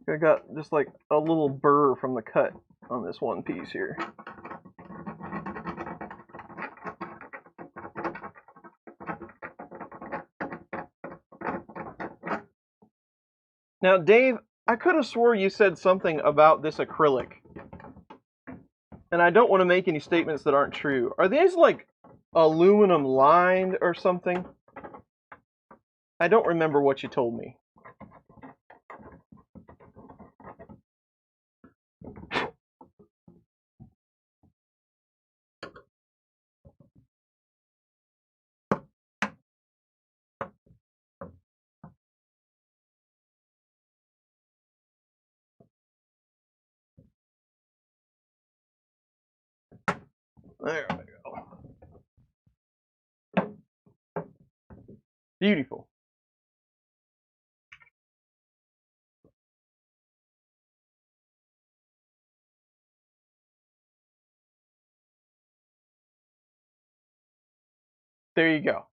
I got just like a little burr from the cut on this one piece here. Now, Dave, I could have swore you said something about this acrylic. And I don't want to make any statements that aren't true. Are these like aluminum lined or something? I don't remember what you told me. There we go. Beautiful. There you go.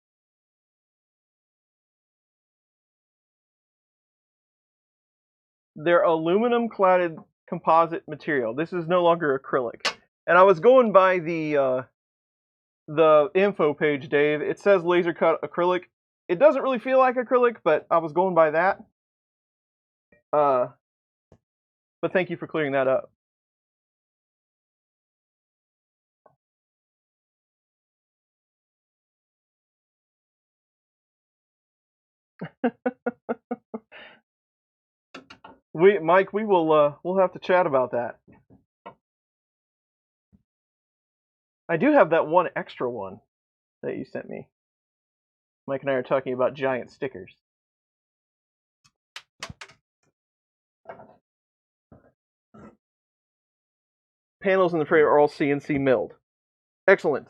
They're aluminum cladded composite material. This is no longer acrylic. And I was going by the info page, Dave. It says laser cut acrylic. It doesn't really feel like acrylic, but I was going by that. But thank you for clearing that up. Mike, we'll have to chat about that. I do have that one extra one that you sent me. Mike and I are talking about giant stickers. Panels in the frame are all CNC milled. Excellent.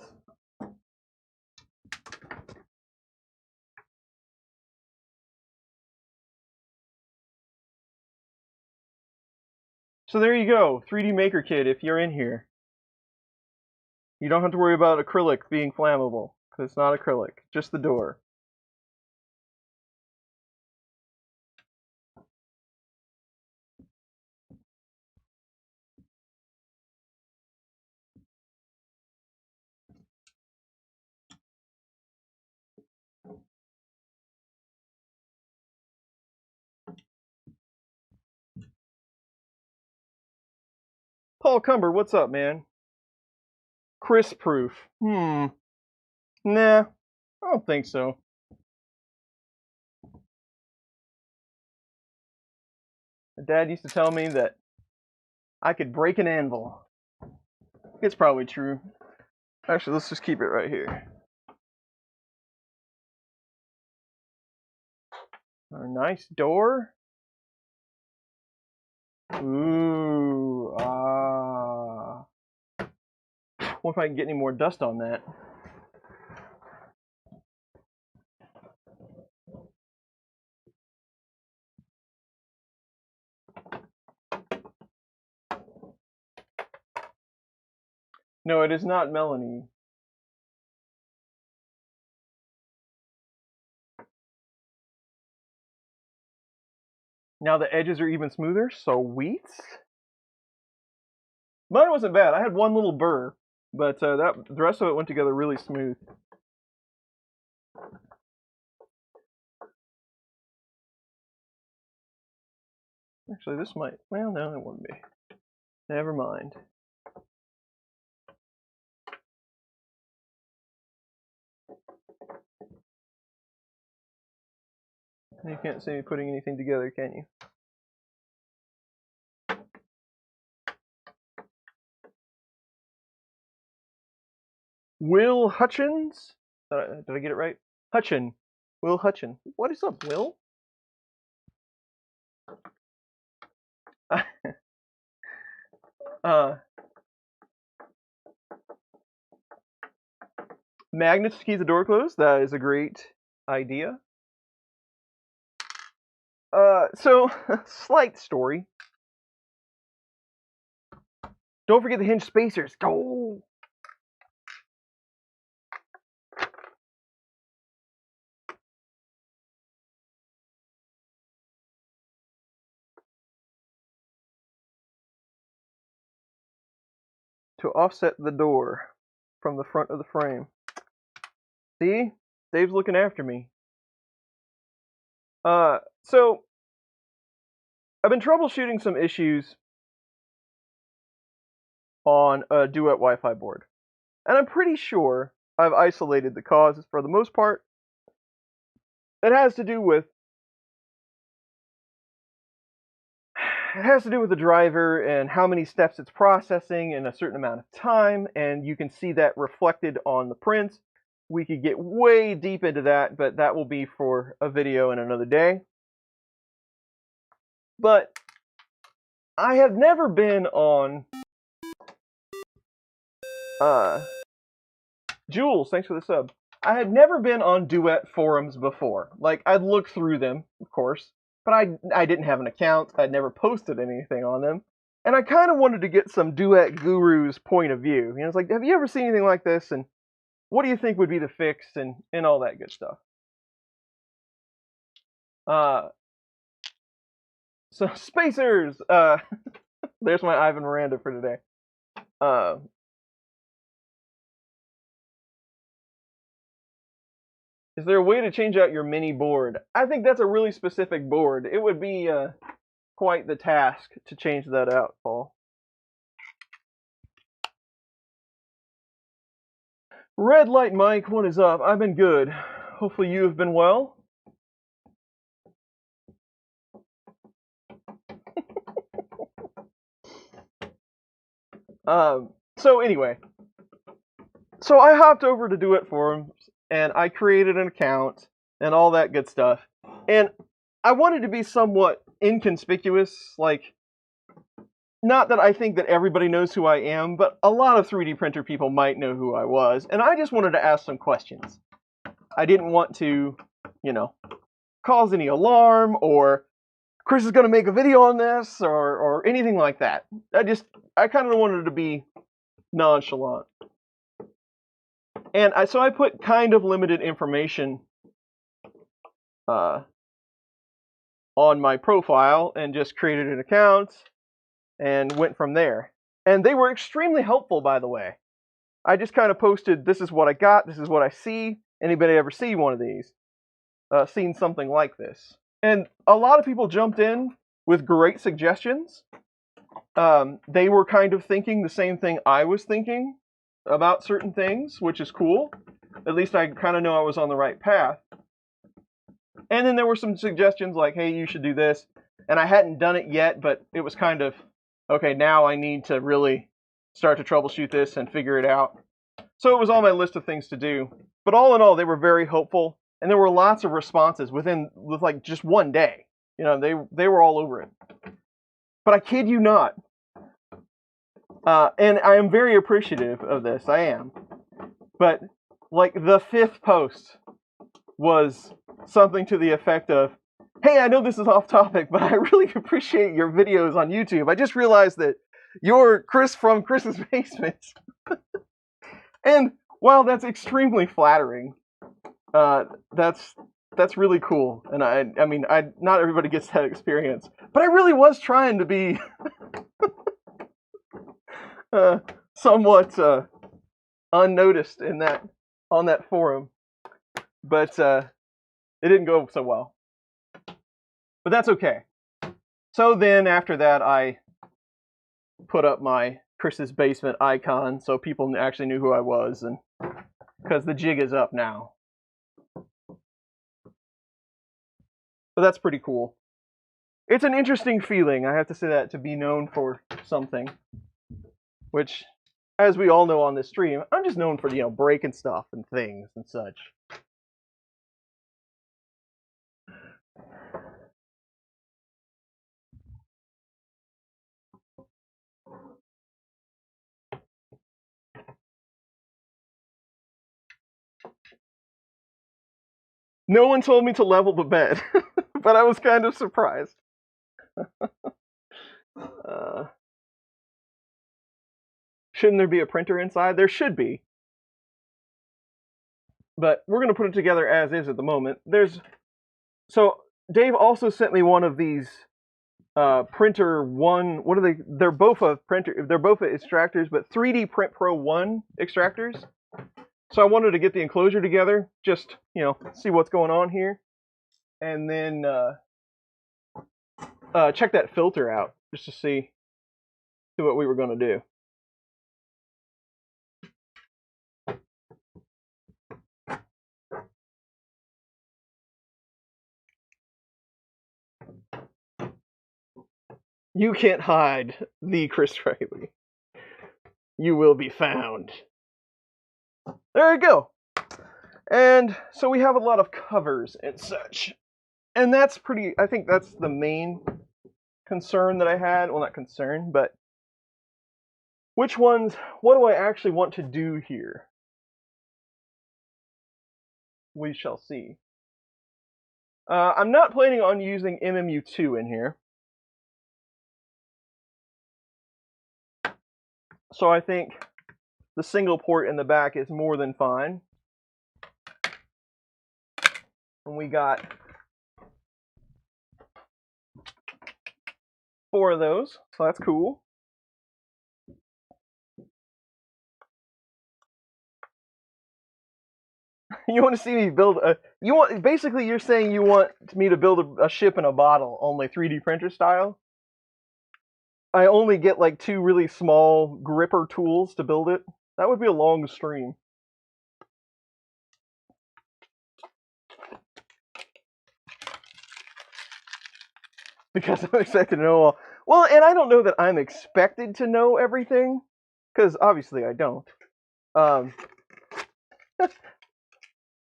So there you go, 3D Maker Kit if you're in here. You don't have to worry about acrylic being flammable, because it's not acrylic, just the door. Paul Cumber, what's up, man? Chris proof. Nah, I don't think so. My dad used to tell me that I could break an anvil. It's probably true. Actually, let's just keep it right here. Our nice door. Ooh, What if I can get any more dust on that? No, it is not Melanie. Now the edges are even smoother, sweet. Mine wasn't bad. I had one little burr, but the rest of it went together really smooth. Actually, this might, well, no, it wouldn't be. Never mind. You can't see me putting anything together, can you? Will Hutchins? Did I get it right? Hutchin. Will Hutchin. What is up, Will? Magnets to keep the door closed. That is a great idea. So, slight story. Don't forget the hinge spacers. Go! To offset the door from the front of the frame. See? Dave's looking after me. So I've been troubleshooting some issues on a Duet Wi-Fi board. And I'm pretty sure I've isolated the causes for the most part. It has to do with the driver and how many steps it's processing in a certain amount of time, and you can see that reflected on the prints. We could get way deep into that, but that will be for a video in another day. But I have never been on Jules, thanks for the sub. I had never been on Duet forums before. Like, I'd look through them, of course, but I didn't have an account. I'd never posted anything on them. And I kind of wanted to get some Duet gurus' point of view. You know, it's like, have you ever seen anything like this? And what do you think would be the fix and all that good stuff? So, Spacers! There's my Ivan Miranda for today. Is there a way to change out your mini board? I think that's a really specific board. It would be quite the task to change that out, Paul. Red Light Mike, what is up? I've been good. Hopefully you have been well. So anyway, so I hopped over to Duet Forums, and I created an account, and all that good stuff. And I wanted to be somewhat inconspicuous, like, not that I think that everybody knows who I am, but a lot of 3D printer people might know who I was, and I just wanted to ask some questions. I didn't want to, you know, cause any alarm, or Chris is going to make a video on this, or anything like that. I kind of wanted to be nonchalant. And so I put kind of limited information on my profile and just created an account and went from there. And they were extremely helpful, by the way. I just kind of posted, this is what I got, this is what I see. Anybody ever see one of these? Seen something like this? And a lot of people jumped in with great suggestions. They were kind of thinking the same thing I was thinking about certain things, which is cool. At least I kind of know I was on the right path. And then there were some suggestions like, hey, you should do this. And I hadn't done it yet, but it was kind of, okay, now I need to really start to troubleshoot this and figure it out. So it was on my list of things to do. But all in all, they were very helpful. And there were lots of responses with like just one day. You know, they were all over it. But I kid you not. And I am very appreciative of this. I am. But like the 5th post was something to the effect of, hey, I know this is off topic, but I really appreciate your videos on YouTube. I just realized that you're Chris from Chris's Basement. And while that's extremely flattering, that's really cool. And I mean, not everybody gets that experience, but I really was trying to be somewhat unnoticed on that forum, but it didn't go so well. But that's okay. So then after that, I put up my Chris's Basement icon so people actually knew who I was, and because the jig is up now. But that's pretty cool. It's an interesting feeling, I have to say that, to be known for something. Which, as we all know on this stream, I'm just known for, you know, breaking stuff and things and such. No one told me to level the bed, but I was kind of surprised. Shouldn't there be a printer inside? There should be. But we're going to put it together as is at the moment. So Dave also sent me one of these printer one. What are they? They're both a printer. They're both extractors, but 3D Print Pro 1 extractors. So I wanted to get the enclosure together, just, you know, see what's going on here, and then check that filter out just to see what we were going to do. You can't hide the Chris Riley. You will be found. There you go. And so we have a lot of covers and such. And that's pretty, I think that's the main concern that I had. Well, not concern, but which ones, what do I actually want to do here? we shall see. I'm not planning on using MMU2 in here. So I think the single port in the back is more than fine. And we got 4 of those, so that's cool. You want to see me build a... Basically, you're saying you want me to build a ship in a bottle, only 3D printer style? I only get like 2 really small gripper tools to build it? That would be a long stream. Because I'm expected to know all... Well, and I don't know that I'm expected to know everything, because obviously I don't.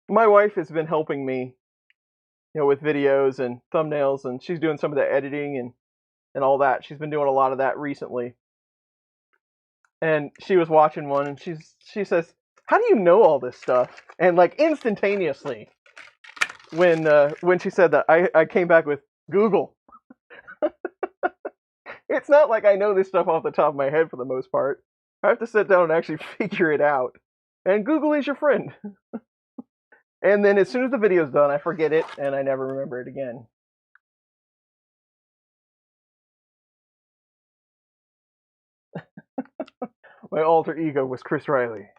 My wife has been helping me, with videos and thumbnails, and she's doing some of the editing and all that. She's been doing a lot of that recently. And she was watching one, and she says, "How do you know all this stuff?" And like instantaneously, when she said that, I came back with Google. It's not like I know this stuff off the top of my head for the most part. I have to sit down and actually figure it out. And Google is your friend. And then as soon as the video's done, I forget it, and I never remember it again. My alter ego was Chris Riley.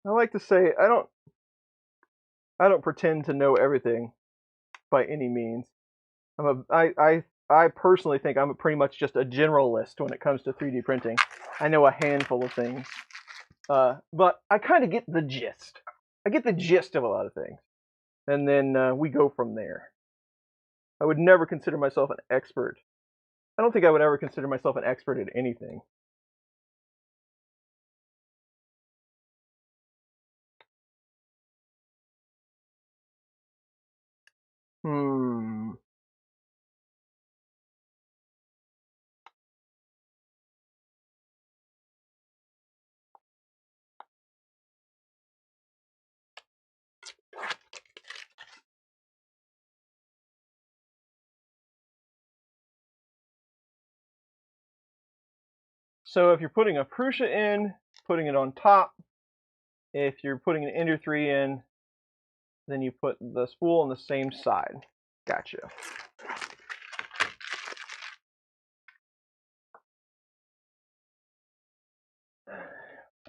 I like to say I don't pretend to know everything by any means. I personally think I'm pretty much just a generalist when it comes to 3D printing. I know a handful of things, but I kind of get the gist. I get the gist of a lot of things, and then we go from there. I would never consider myself an expert. I don't think I would ever consider myself an expert at anything. Hmm. So if you're putting a Prusa in, putting it on top. If you're putting an Ender 3 in, then you put the spool on the same side. Gotcha.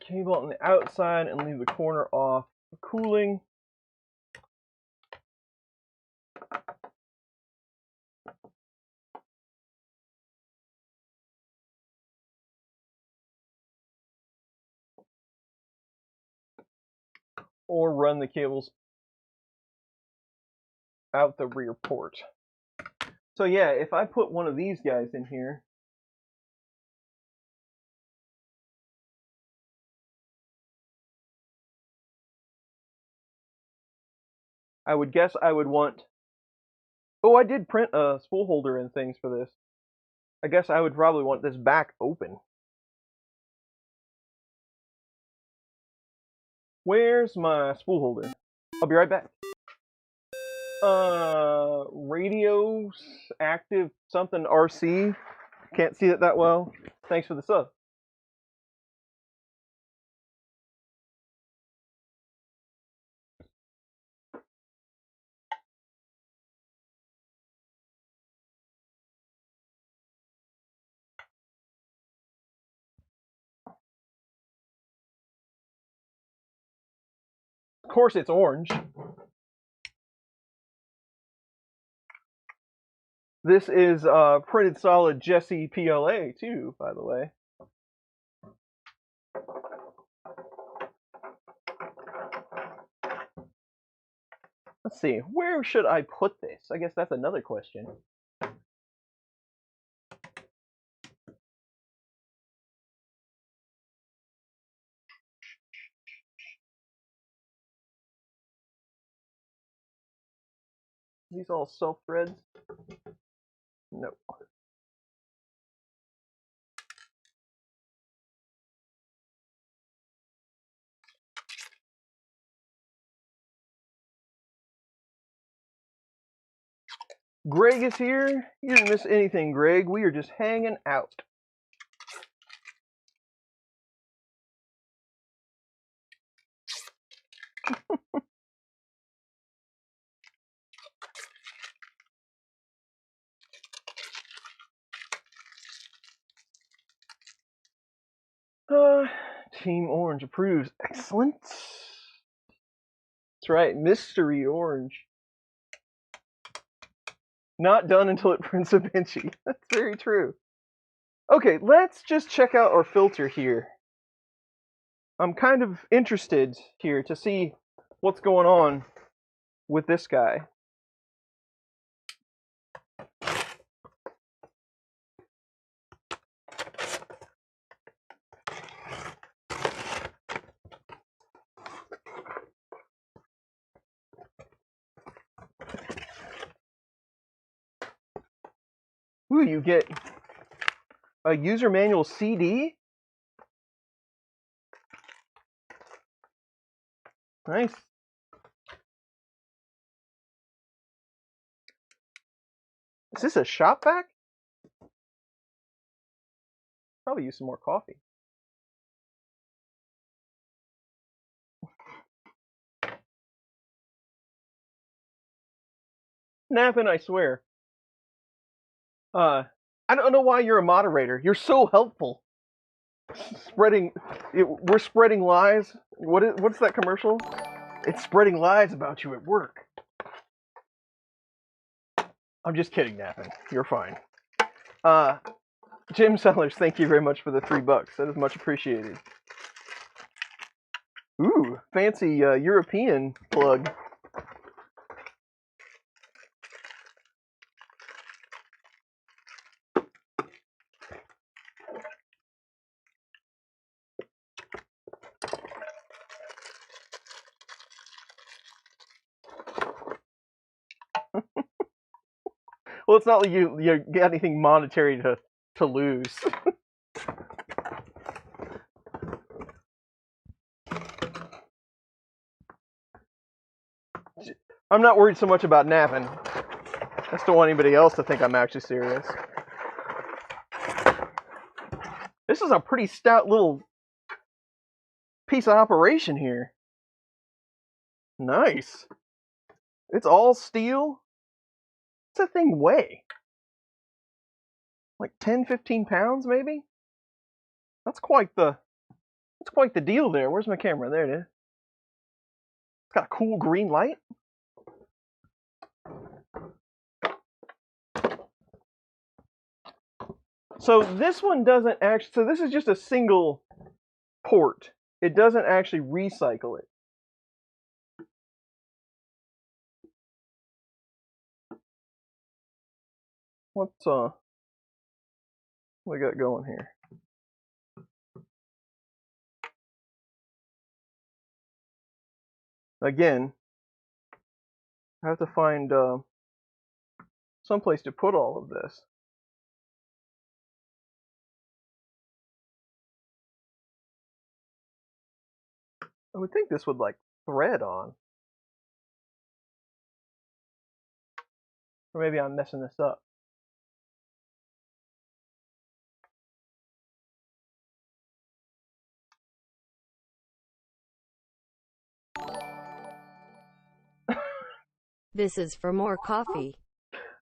Cable on the outside and leave the corner off for cooling. Or run the cables out the rear port. So yeah, if I put one of these guys in here, I would guess I would want... Oh, I did print a spool holder and things for this. I guess I would probably want this back open. Where's my spool holder? I'll be right back. Radios active something RC. Can't see it that well. Thanks for the sub. Of course it's orange. This is printed solid Jesse PLA too, by the way. Let's see, where should I put this? I guess that's another question. These all self-threads. No. Greg is here. You didn't miss anything, Greg. We are just hanging out. Team Orange approves. Excellent. That's right, Mystery Orange. Not done until it prints a Vinci. That's very true. Okay, let's just check out our filter here. I'm kind of interested here to see what's going on with this guy. Ooh, you get a user manual CD? Nice. Is this a shop vac? Probably use some more coffee. Napping, I swear. I don't know why you're a moderator. You're so helpful. We're spreading lies. What's that commercial? It's spreading lies about you at work. I'm just kidding, Nappin. You're fine. Jim Sellers, thank you very much for the $3. That is much appreciated. Ooh, fancy European plug. Well, it's not like you got anything monetary to lose. I'm not worried so much about napping. I just don't want anybody else to think I'm actually serious. This is a pretty stout little piece of operation here. Nice. It's all steel. What's that thing weigh? Like 10, 15 pounds, maybe? That's quite the deal there. Where's my camera? There it is. It's got a cool green light. So this one doesn't actually, so this is just a single port. It doesn't actually recycle it. What we got going here? Again, I have to find some place to put all of this. I would think this would like thread on. Or maybe I'm messing this up. This is for more coffee.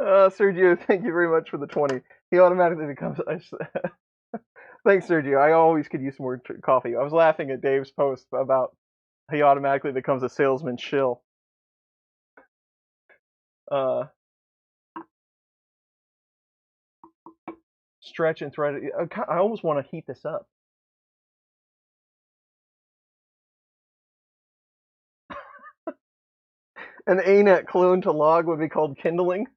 Sergio, thank you very much for the 20. He automatically becomes... Thanks, Sergio. I always could use some more coffee. I was laughing at Dave's post about he automatically becomes a salesman shill. Stretch and thread. I almost want to heat this up. An ANET clone to log would be called kindling.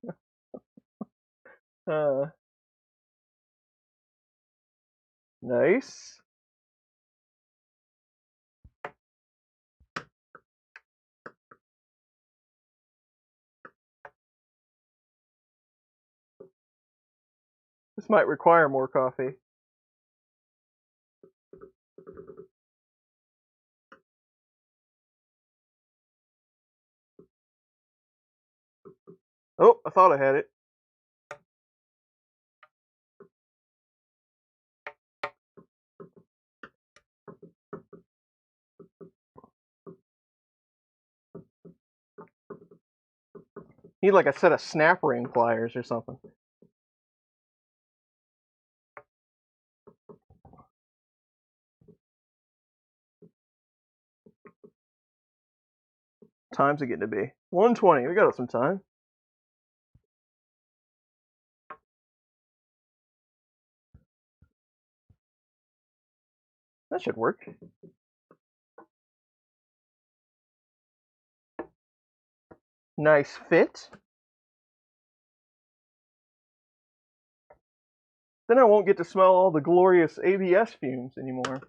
Nice. This might require more coffee. Oh, I thought I had it. Need like a set of snap ring pliers or something. Time's it getting to be? 1:20. We got some time. That should work. Nice fit. Then I won't get to smell all the glorious ABS fumes anymore.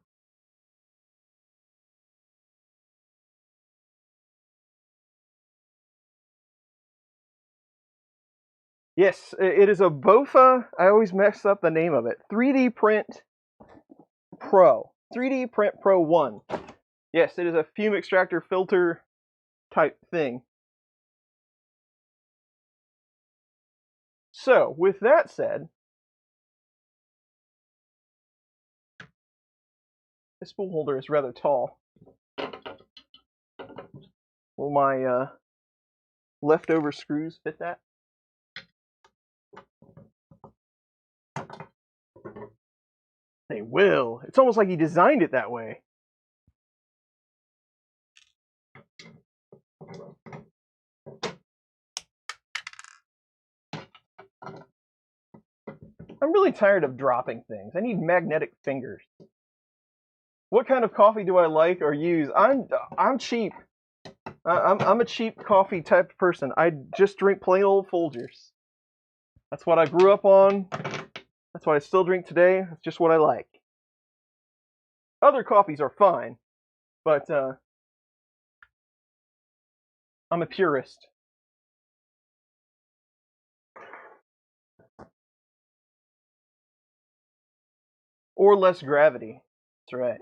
Yes, it is a BOFA. I always mess up the name of it. 3D Print Pro. 3D Print Pro 1. Yes, it is a fume extractor filter type thing. So, with that said, this spool holder is rather tall. Will my leftover screws fit that? They will. It's almost like he designed it that way. I'm really tired of dropping things. I need magnetic fingers. What kind of coffee do I like or use? I'm cheap. I'm a cheap coffee type of person. I just drink plain old Folgers. That's what I grew up on. That's what I still drink today. That's just what I like. Other coffees are fine, but I'm a purist. Or less gravity. That's right.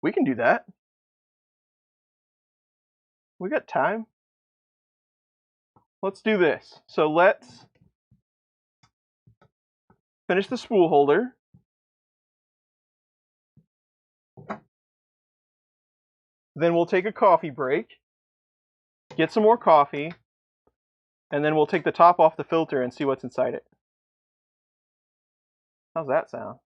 We can do that. We got time. Let's do this. So let's finish the spool holder. Then we'll take a coffee break, get some more coffee, and then we'll take the top off the filter and see what's inside it. How's that sound?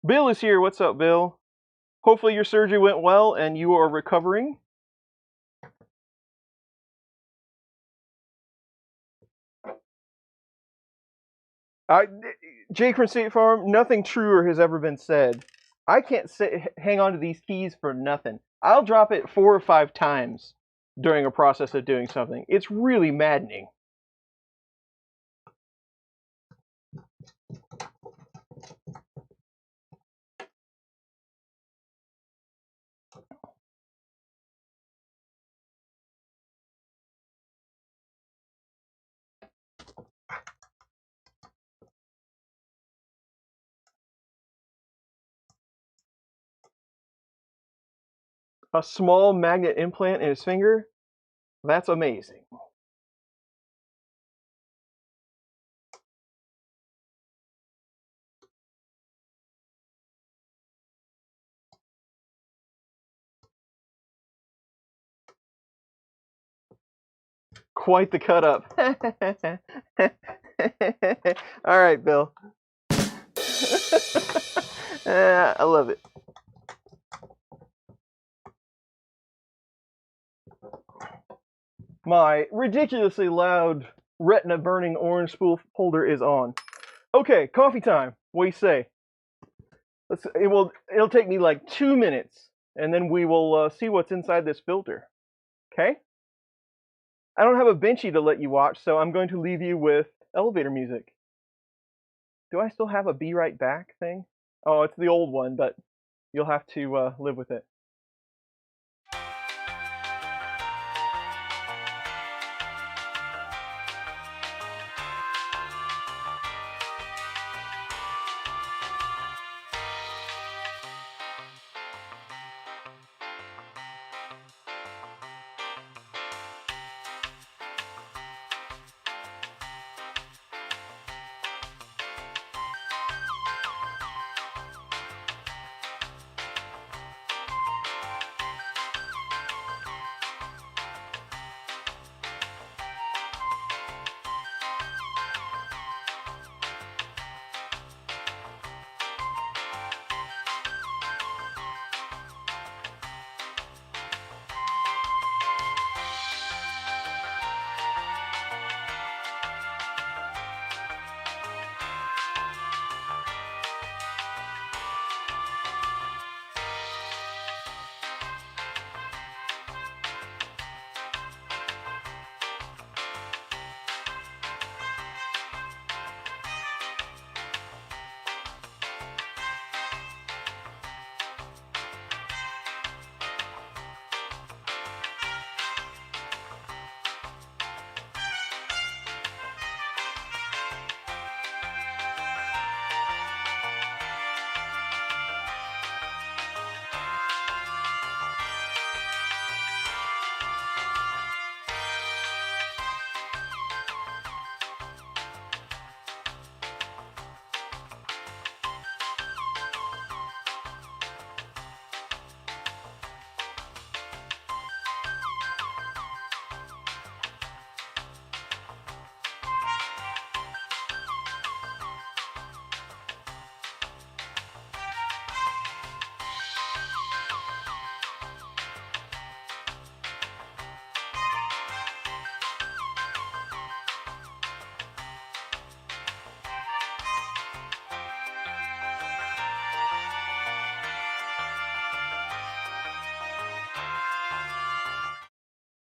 Bill is here. What's up, Bill? Hopefully your surgery went well and you are recovering. Jake from State Farm, nothing truer has ever been said. I can't hang on to these keys for nothing. I'll drop it 4 or 5 times during a process of doing something. It's really maddening. A small magnet implant in his finger? That's amazing. Quite the cut up. All right, Bill. I love it. My ridiculously loud retina burning orange spool holder is on. Okay, coffee time. What do you say? It'll take me like 2 minutes, and then we will see what's inside this filter. Okay? I don't have a benchy to let you watch, so I'm going to leave you with elevator music. Do I still have a be right back thing? Oh, it's the old one, but you'll have to live with it.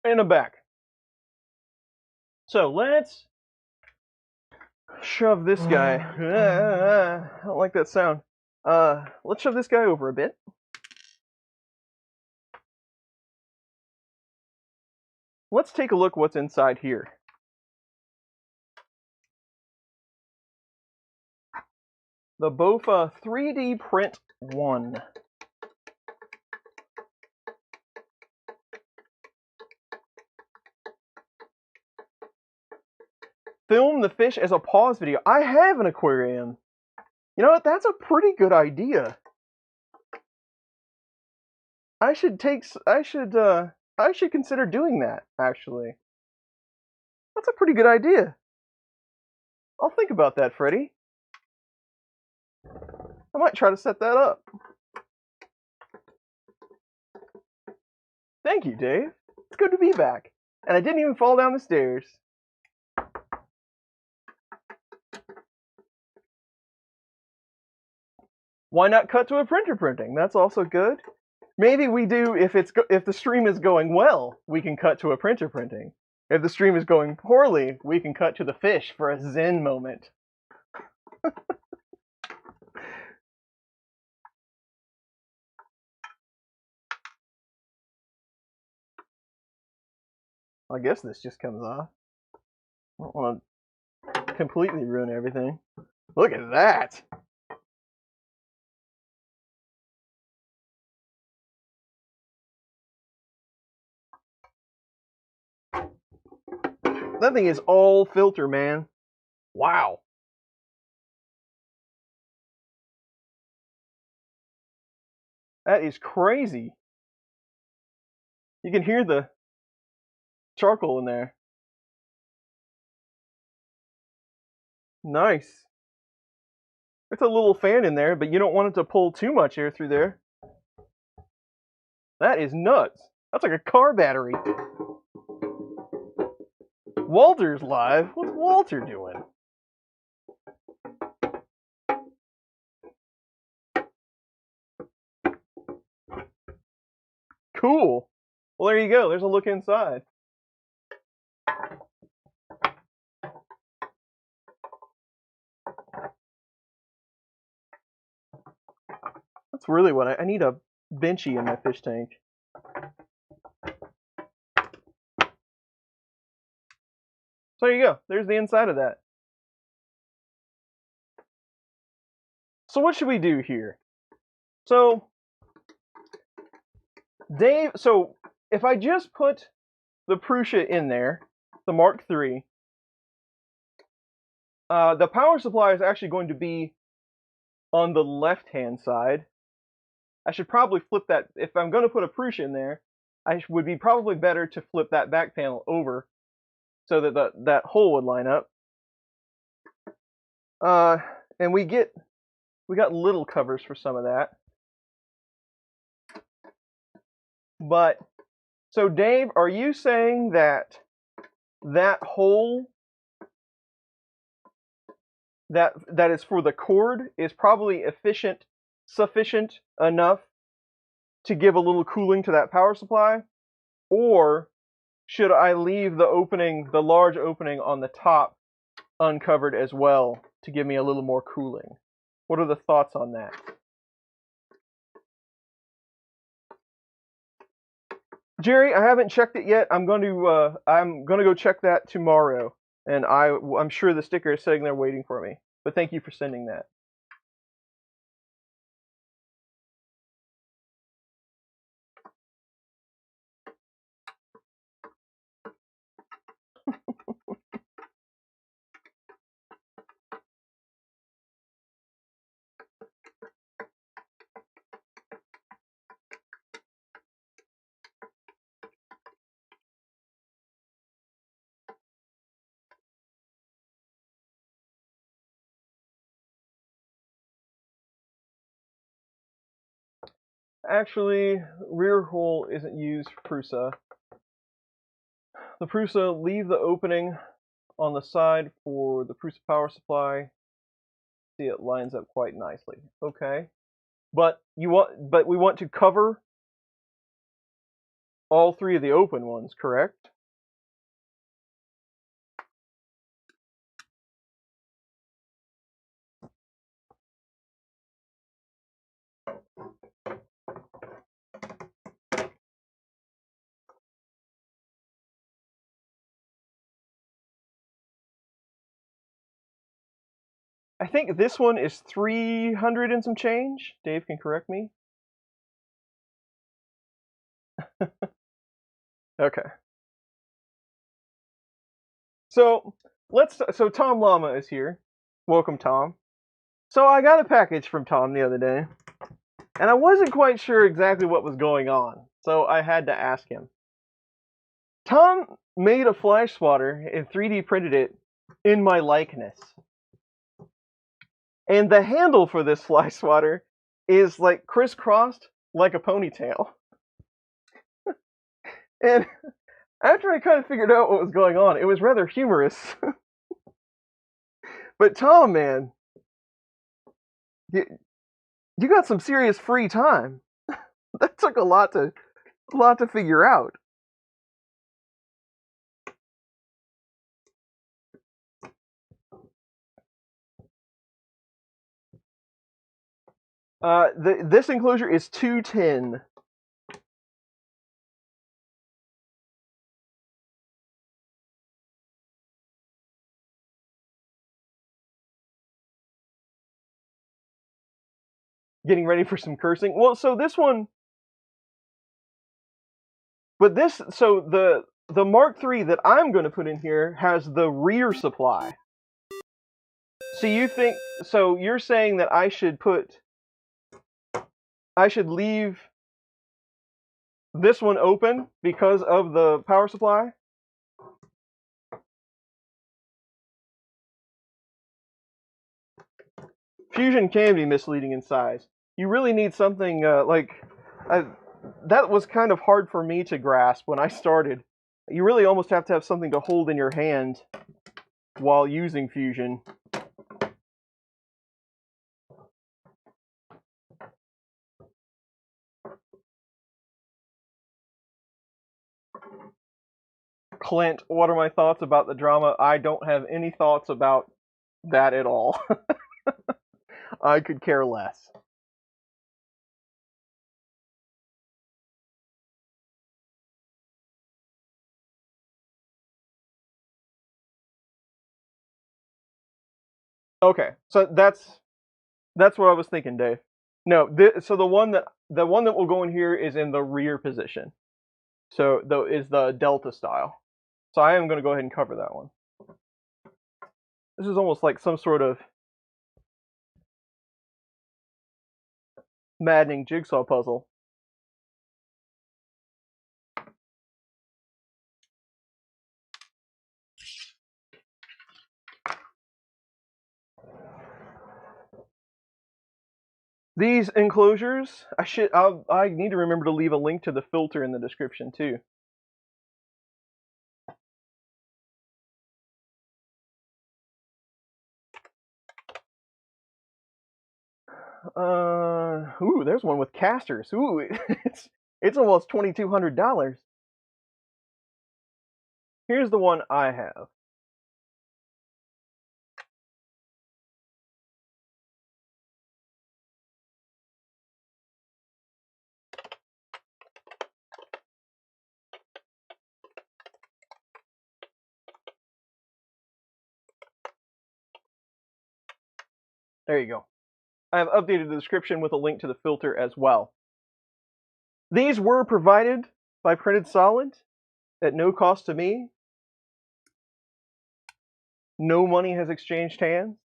And I'm back. So let's shove this guy. I don't like that sound. Let's shove this guy over a bit. Let's take a look what's inside here. The BOFA 3D Print 1. Film the fish as a pause video. I have an aquarium. You know what? That's a pretty good idea. I should consider doing that, actually. That's a pretty good idea. I'll think about that, Freddy. I might try to set that up. Thank you, Dave. It's good to be back. And I didn't even fall down the stairs. Why not cut to a printer printing? That's also good. Maybe we do, if the stream is going well, we can cut to a printer printing. If the stream is going poorly, we can cut to the fish for a zen moment. I guess this just comes off. I don't want to completely ruin everything. Look at that! That thing is all filter, man. Wow. That is crazy. You can hear the charcoal in there. Nice. There's a little fan in there, but you don't want it to pull too much air through there. That is nuts. That's like a car battery. Walter's live. What's Walter doing? Cool. Well, there you go. There's a look inside. That's really what I need, a benchy in my fish tank. So there you go. There's the inside of that. So what should we do here? So Dave, so if I just put the Prusa in there, the Mark III, the power supply is actually going to be on the left-hand side. I should probably flip that. If I'm going to put a Prusa in there, I would be probably better to flip that back panel over so that that hole would line up. And we got little covers for some of that. But so Dave, are you saying that that hole that is for the cord is probably sufficient enough to give a little cooling to that power supply? Or should I leave the opening, the large opening on the top, uncovered as well to give me a little more cooling? What are the thoughts on that? Jerry, I haven't checked it yet. I'm going to go check that tomorrow, and I'm sure the sticker is sitting there waiting for me. But thank you for sending that. Actually, rear hole isn't used for Prusa. The Prusa, leave the opening on the side for the Prusa power supply. See, it lines up quite nicely. Okay, but we want to cover all three of the open ones, correct? I think this one is 300 and some change. Dave can correct me. Okay. So Tom Llama is here. Welcome, Tom. So I got a package from Tom the other day, and I wasn't quite sure exactly what was going on, so I had to ask him. Tom made a flash swatter and 3D printed it in my likeness. And the handle for this fly swatter is like crisscrossed like a ponytail. And after I kind of figured out what was going on, it was rather humorous. But Tom, man, you got some serious free time. That took a lot to figure out. This enclosure is 210. Getting ready for some cursing. Well, so this one, but this, so the Mark III that I'm going to put in here has the rear supply. So you're saying that I should leave this one open because of the power supply? Fusion can be misleading in size. You really need something that was kind of hard for me to grasp when I started. You really almost have to have something to hold in your hand while using Fusion. Clint, what are my thoughts about the drama? I don't have any thoughts about that at all. I could care less. Okay, so that's what I was thinking, Dave. No, so the one that will go in here is in the rear position. So is the Delta style. So I am going to go ahead and cover that one. This is almost like some sort of maddening jigsaw puzzle. These enclosures, I need to remember to leave a link to the filter in the description too. Ooh, there's one with casters. Ooh, it's almost $2,200. Here's the one I have. There you go. I have updated the description with a link to the filter as well. These were provided by Printed Solid at no cost to me. No money has exchanged hands.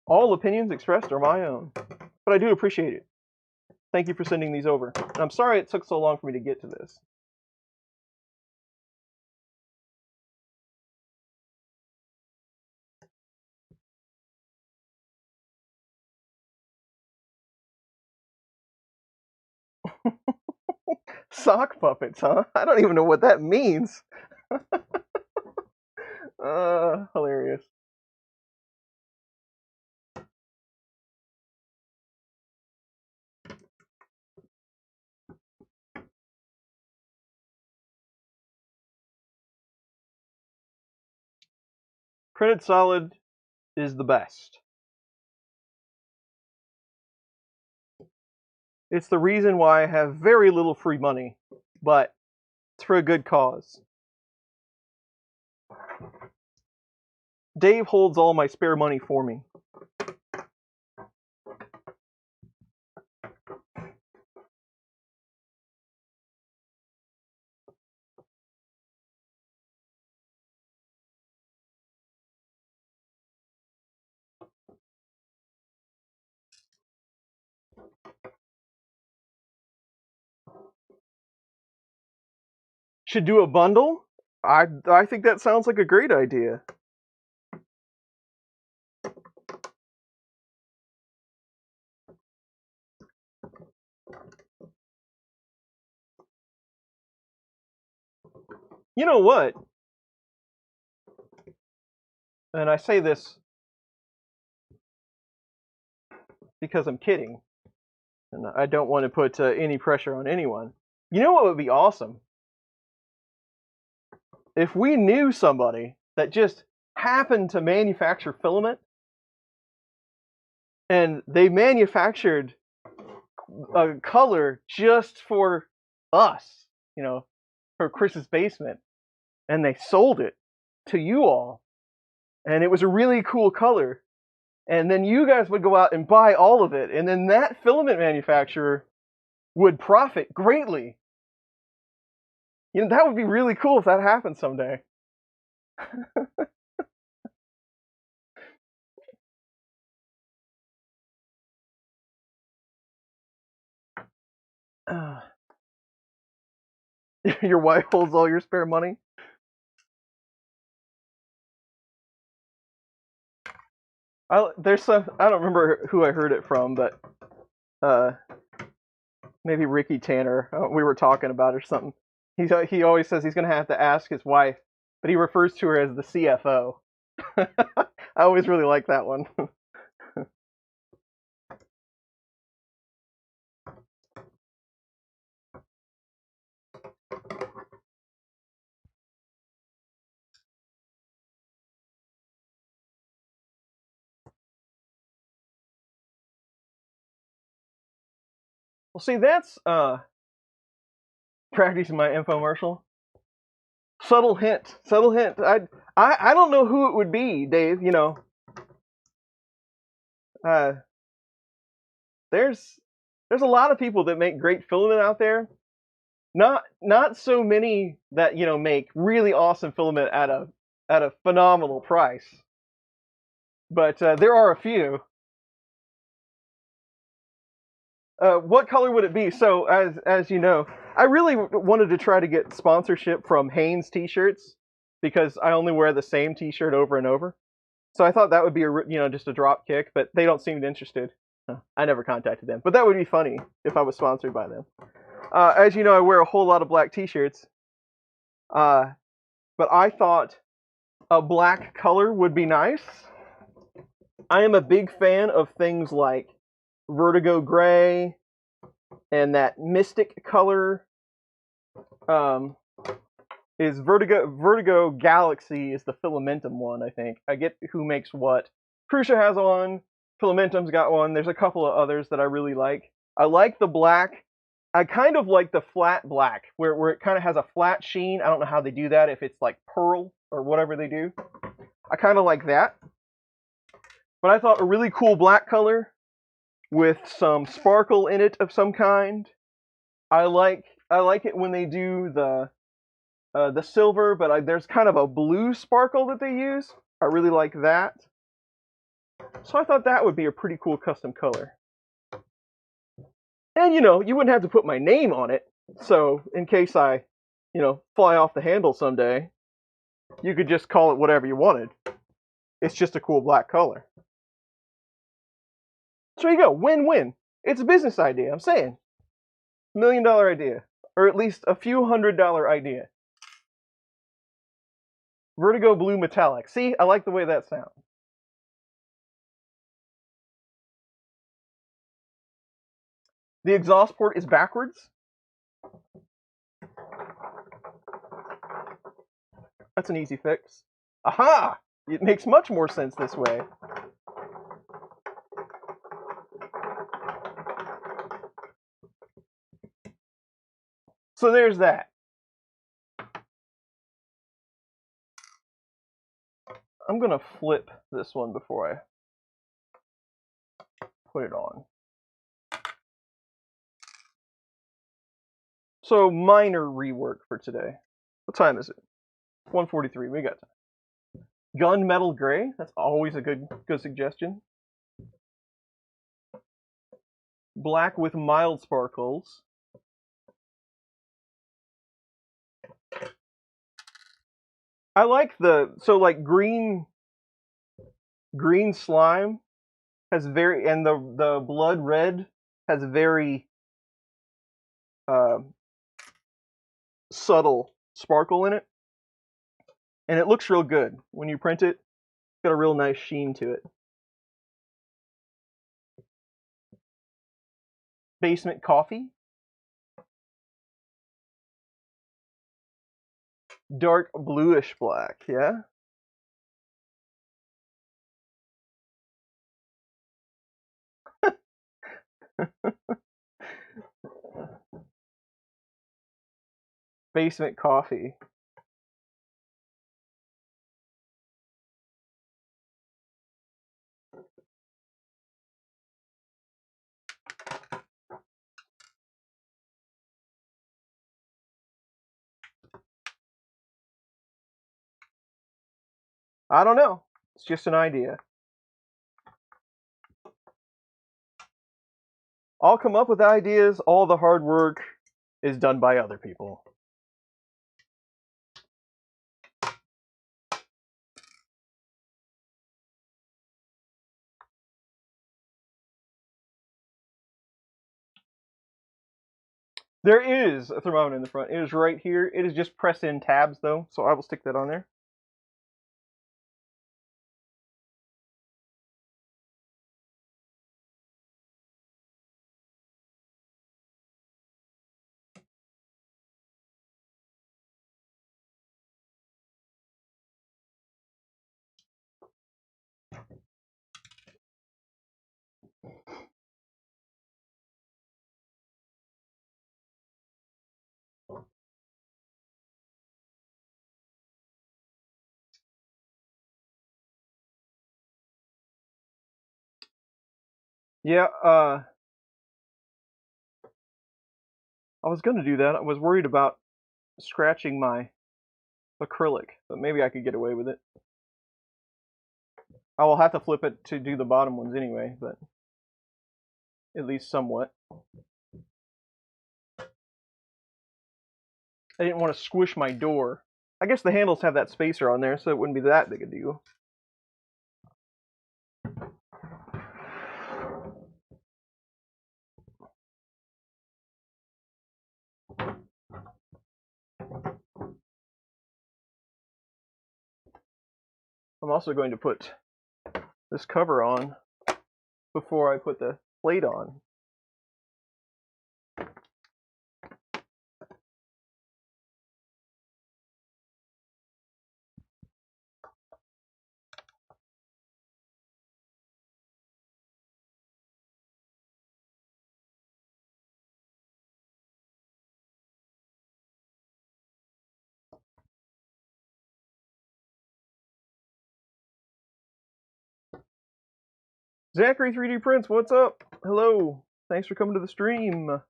All opinions expressed are my own. But I do appreciate it. Thank you for sending these over. And I'm sorry it took so long for me to get to this. Sock puppets, huh? I don't even know what that means. Hilarious. Printed Solid is the best. It's the reason why I have very little free money, but it's for a good cause. Dave holds all my spare money for me. Should do a bundle? I think that sounds like a great idea. You know what? And I say this because I'm kidding, and I don't want to put any pressure on anyone. You know what would be awesome? If we knew somebody that just happened to manufacture filament, and they manufactured a color just for us, you know, for Chris's basement, and they sold it to you all, and it was a really cool color, and then you guys would go out and buy all of it, and then that filament manufacturer would profit greatly. You know, that would be really cool if that happened someday. Your wife holds all your spare money? There's some, I don't remember who I heard it from, but maybe Ricky Tanner, we were talking about or something. He always says he's going to have to ask his wife, but he refers to her as the CFO. I always really like that one. Well, see, that's practicing my infomercial. Subtle hint. Subtle hint. I don't know who it would be, Dave. You know, Uh, there's there's a lot of people that make great filament out there. Not so many that make really awesome filament at a phenomenal price. But there are a few. What color would it be? So as you know, I really wanted to try to get sponsorship from Hanes T-shirts because I only wear the same T-shirt over and over. So I thought that would be just a drop kick, but they don't seem interested. I never contacted them, but that would be funny if I was sponsored by them. As you know, I wear a whole lot of black T-shirts, but I thought a black color would be nice. I am a big fan of things like Vertigo Gray and that Mystic color. Is Vertigo Galaxy is the Filamentum one, I think. I get who makes what. Crucia has one. Filamentum's got one. There's a couple of others that I really like. I like the black. I kind of like the flat black, where it kind of has a flat sheen. I don't know how they do that, if it's like pearl or whatever they do. I kind of like that. But I thought a really cool black color with some sparkle in it of some kind. I like it when they do the silver, but there's kind of a blue sparkle that they use. I really like that. So I thought that would be a pretty cool custom color. And you wouldn't have to put my name on it. So in case I, fly off the handle someday, you could just call it whatever you wanted. It's just a cool black color. So there you go, win-win. It's a business idea, I'm saying. $1 million idea. Or at least a few $100 idea. Vertigo Blue Metallic. See, I like the way that sounds. The exhaust port is backwards. That's an easy fix. Aha! It makes much more sense this way. So there's that. I'm going to flip this one before I put it on. So minor rework for today. What time is it? 1:43. We got time. Gunmetal gray. That's always a good suggestion. Black with mild sparkles. I like like green slime has and the blood red has very subtle sparkle in it, and it looks real good when you print it. It's got a real nice sheen to it. Basement coffee. Dark bluish black, yeah? Basement coffee. I don't know. It's just an idea. I'll come up with ideas. All the hard work is done by other people. There is a thermometer in the front. It is right here. It is just press in tabs though, so I will stick that on there. Yeah, I was gonna do that. I was worried about scratching my acrylic, but maybe I could get away with it. I will have to flip it to do the bottom ones anyway, but at least somewhat. I didn't want to squish my door. I guess the handles have that spacer on there, so it wouldn't be that big a deal. I'm also going to put this cover on before I put the plate on. Zachary 3D Prints, what's up? Hello. Thanks for coming to the stream.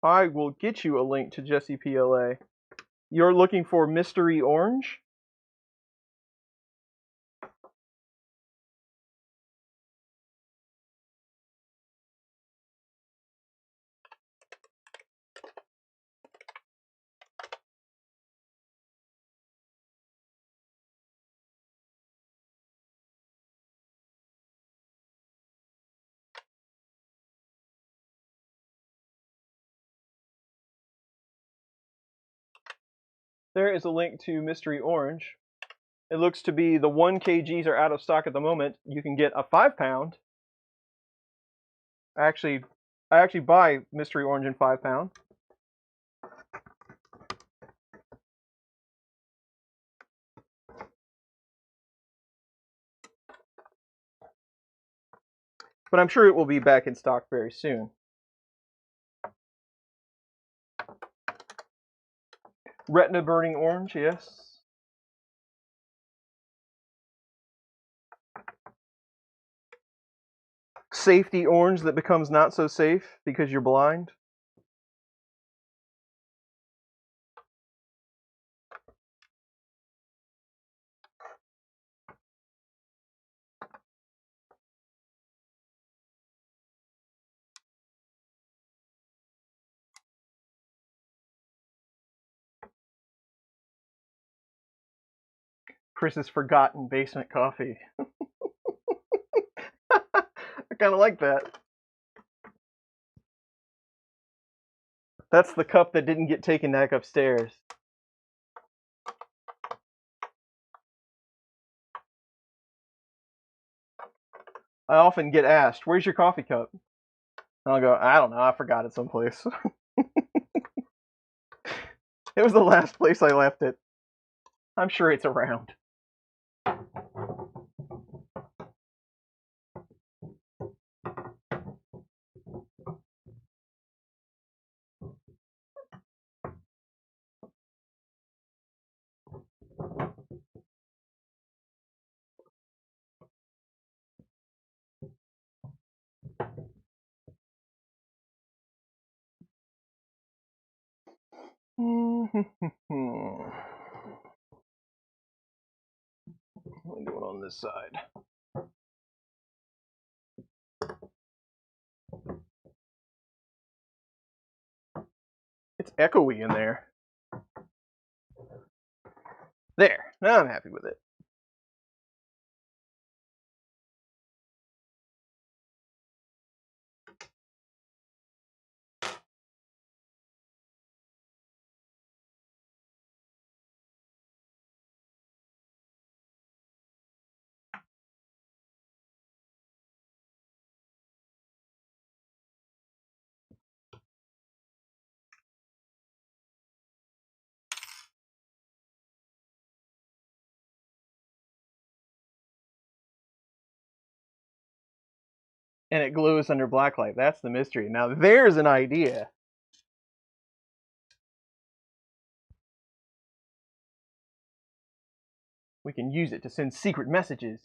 I will get you a link to Jesse PLA. You're looking for Mystery Orange? There is a link to Mystery Orange. It looks to be the 1 kgs are out of stock at the moment. You can get a 5-pound. I actually buy Mystery Orange in 5-pound. But I'm sure it will be back in stock very soon. Retina burning orange, yes. Safety orange that becomes not so safe because you're blind. Chris's forgotten basement coffee. I kind of like that. That's the cup that didn't get taken back upstairs. I often get asked, "Where's your coffee cup?" And I'll go, "I don't know, I forgot it someplace." It was the last place I left it. I'm sure it's around. Let me do it on this side. It's echoey in there. There. Now I'm happy with it. And it glows under blacklight. That's the mystery. Now there's an idea. We can use it to send secret messages.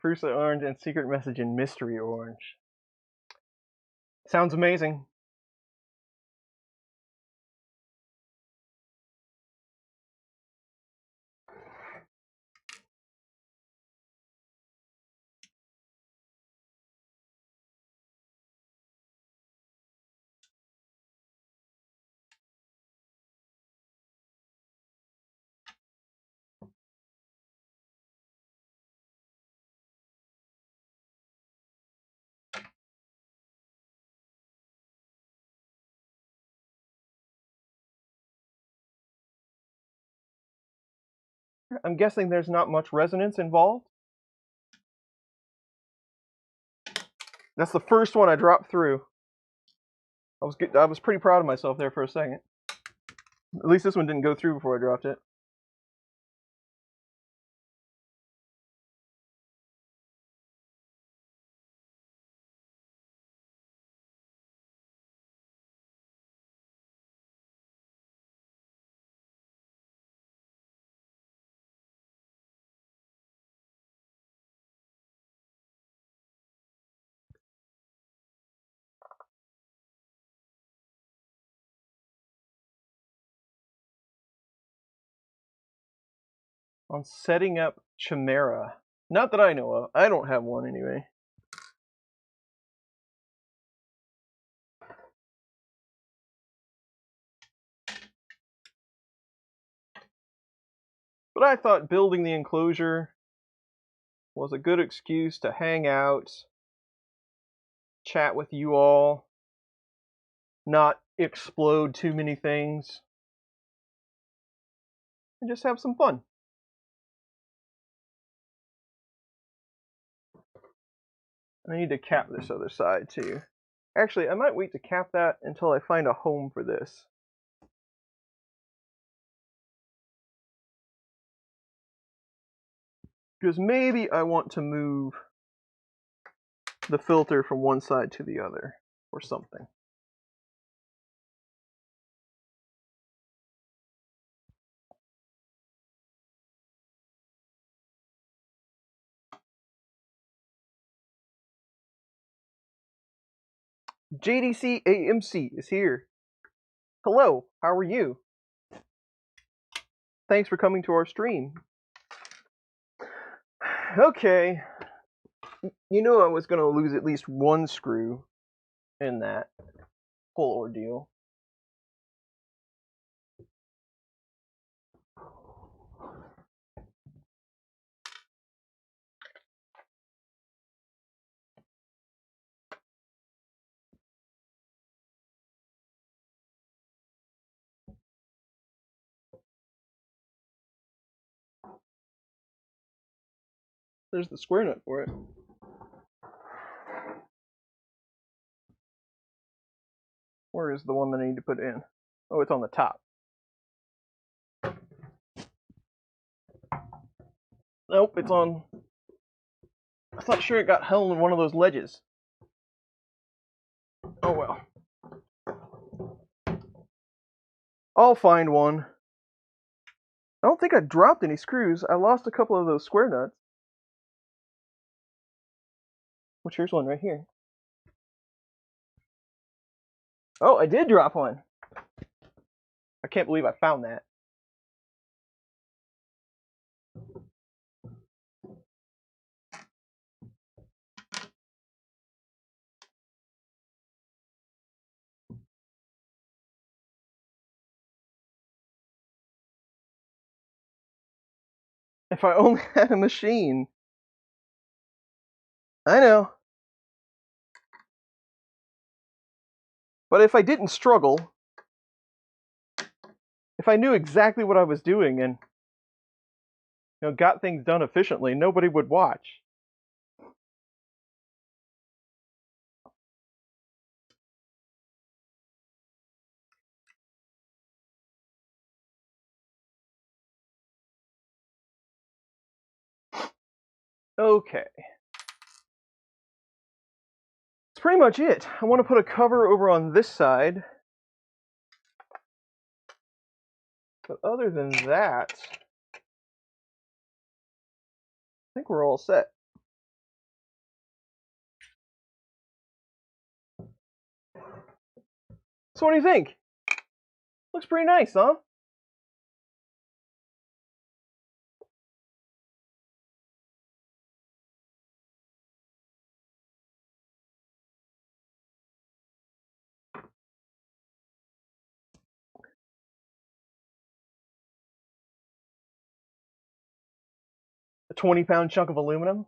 Frusa orange and secret message in mystery orange. Sounds amazing. I'm guessing there's not much resonance involved. That's the first one I dropped through. I was pretty proud of myself there for a second. At least this one didn't go through before I dropped it. On setting up Chimera. Not that I know of. I don't have one anyway. But I thought building the enclosure was a good excuse to hang out, chat with you all, not explode too many things, and just have some fun. I need to cap this other side too. Actually, I might wait to cap that until I find a home for this. Because maybe I want to move the filter from one side to the other or something. JDC AMC is here. Hello, how are you? Thanks for coming to our stream. Okay. You knew I was going to lose at least one screw in that whole ordeal. There's the square nut for it. Where is the one that I need to put in? Oh, it's on the top. Nope, it's on... I thought sure it got held in one of those ledges. Oh well. I'll find one. I don't think I dropped any screws. I lost a couple of those square nuts. Which here's one right here. Oh, I did drop one. I can't believe I found that. If I only had a machine. I know. But if I didn't struggle, if I knew exactly what I was doing and got things done efficiently, nobody would watch. Okay. That's pretty much it. I want to put a cover over on this side. But other than that, I think we're all set. So what do you think? Looks pretty nice, huh? A 20-pound chunk of aluminum.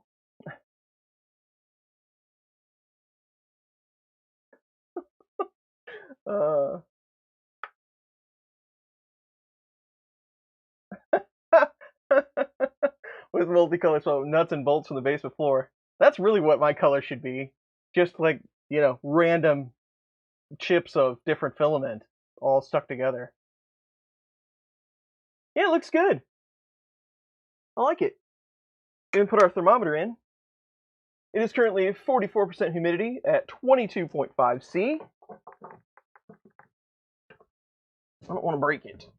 Uh, with multicolored so nuts and bolts from the basement floor. That's really what my color should be. Just like, random chips of different filament all stuck together. Yeah, it looks good. I like it. We can put our thermometer in. It is currently 44% humidity at 22.5 C. I don't want to break it.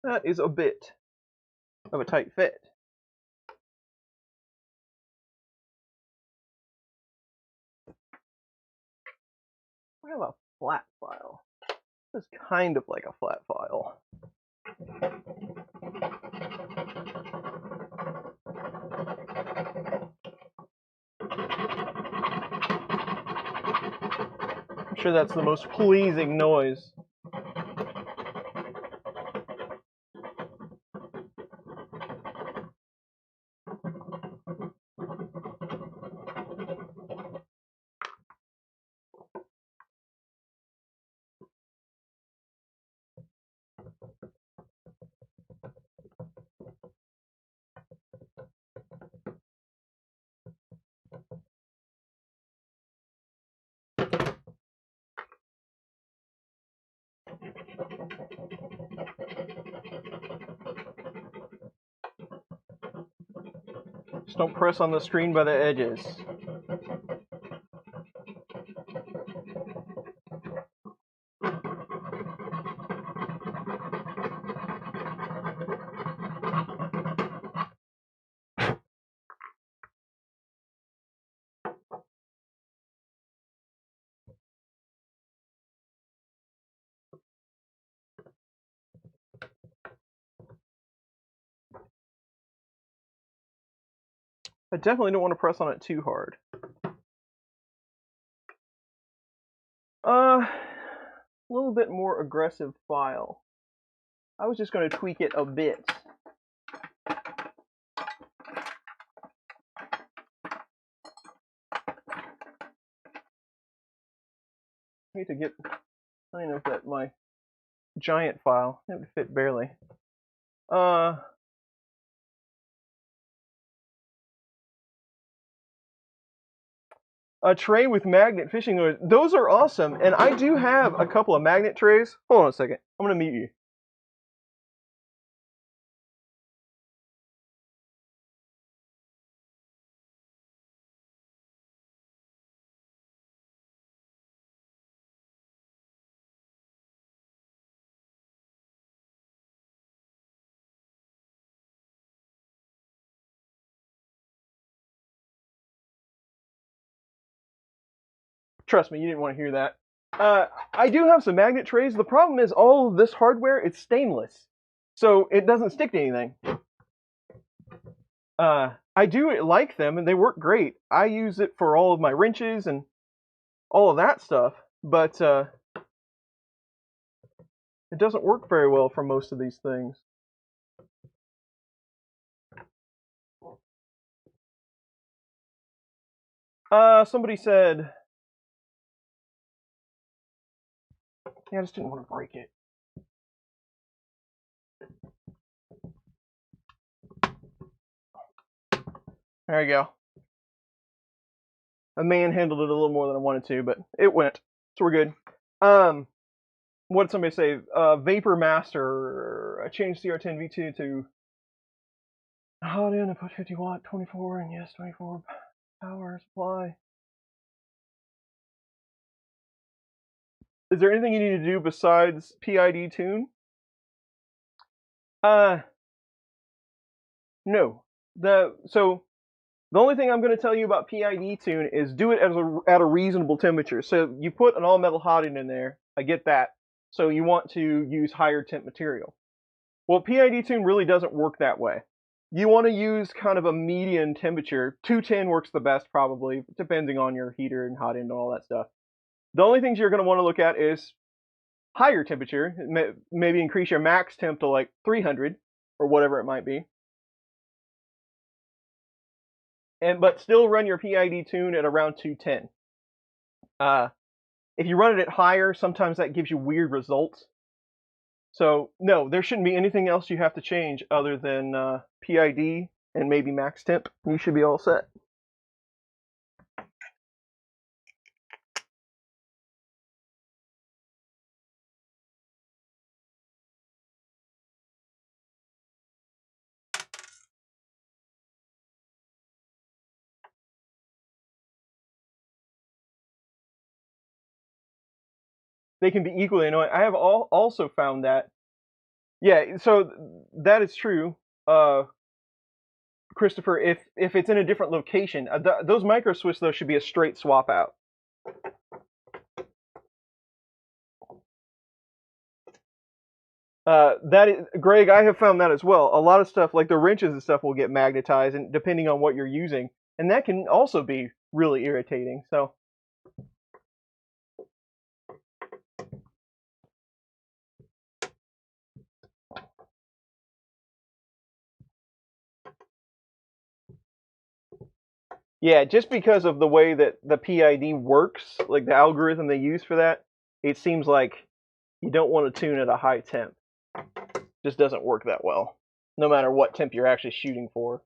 That is a bit of a tight fit. I have a flat file. This is kind of like a flat file. I'm sure that's the most pleasing noise. Just don't press on the screen by the edges. I definitely don't want to press on it too hard. A little bit more aggressive file. I was just going to tweak it a bit. I need to get, I don't know if that my giant file, it would fit barely. A tray with magnet fishing lures. Those are awesome, and I do have a couple of magnet trays. Hold on a second. I'm going to mute you. Trust me, you didn't want to hear that. I do have some magnet trays. The problem is all of this hardware, it's stainless. So it doesn't stick to anything. I do like them, and they work great. I use it for all of my wrenches and all of that stuff, but it doesn't work very well for most of these things. Somebody said, yeah, I just didn't want to break it. There you go. I manhandled it a little more than I wanted to, but it went. So we're good. What did somebody say? Vapor Master. I changed CR10 V2 to hot in. I put 50 watt, 24, and yes, 24 power supply. Is there anything you need to do besides PID tune? No. So the only thing I'm going to tell you about PID tune is do it at a reasonable temperature. So you put an all metal hotend in there. I get that. So you want to use higher temp material. Well, PID tune really doesn't work that way. You want to use kind of a median temperature. 210 works the best probably, depending on your heater and hotend and all that stuff. The only things you're going to want to look at is higher temperature. Maybe increase your max temp to like 300 or whatever it might be. But still run your PID tune at around 210. If you run it at higher, sometimes that gives you weird results. So no, there shouldn't be anything else you have to change other than PID and maybe max temp. You should be all set. They can be equally annoying. I have also found that. Yeah, so that is true, Christopher. If it's in a different location, those micro switches though should be a straight swap out. Greg, I have found that as well. A lot of stuff like the wrenches and stuff will get magnetized, and depending on what you're using, and that can also be really irritating. So. Yeah, just because of the way that the PID works, like the algorithm they use for that, it seems like you don't want to tune at a high temp. Just doesn't work that well, no matter what temp you're actually shooting for.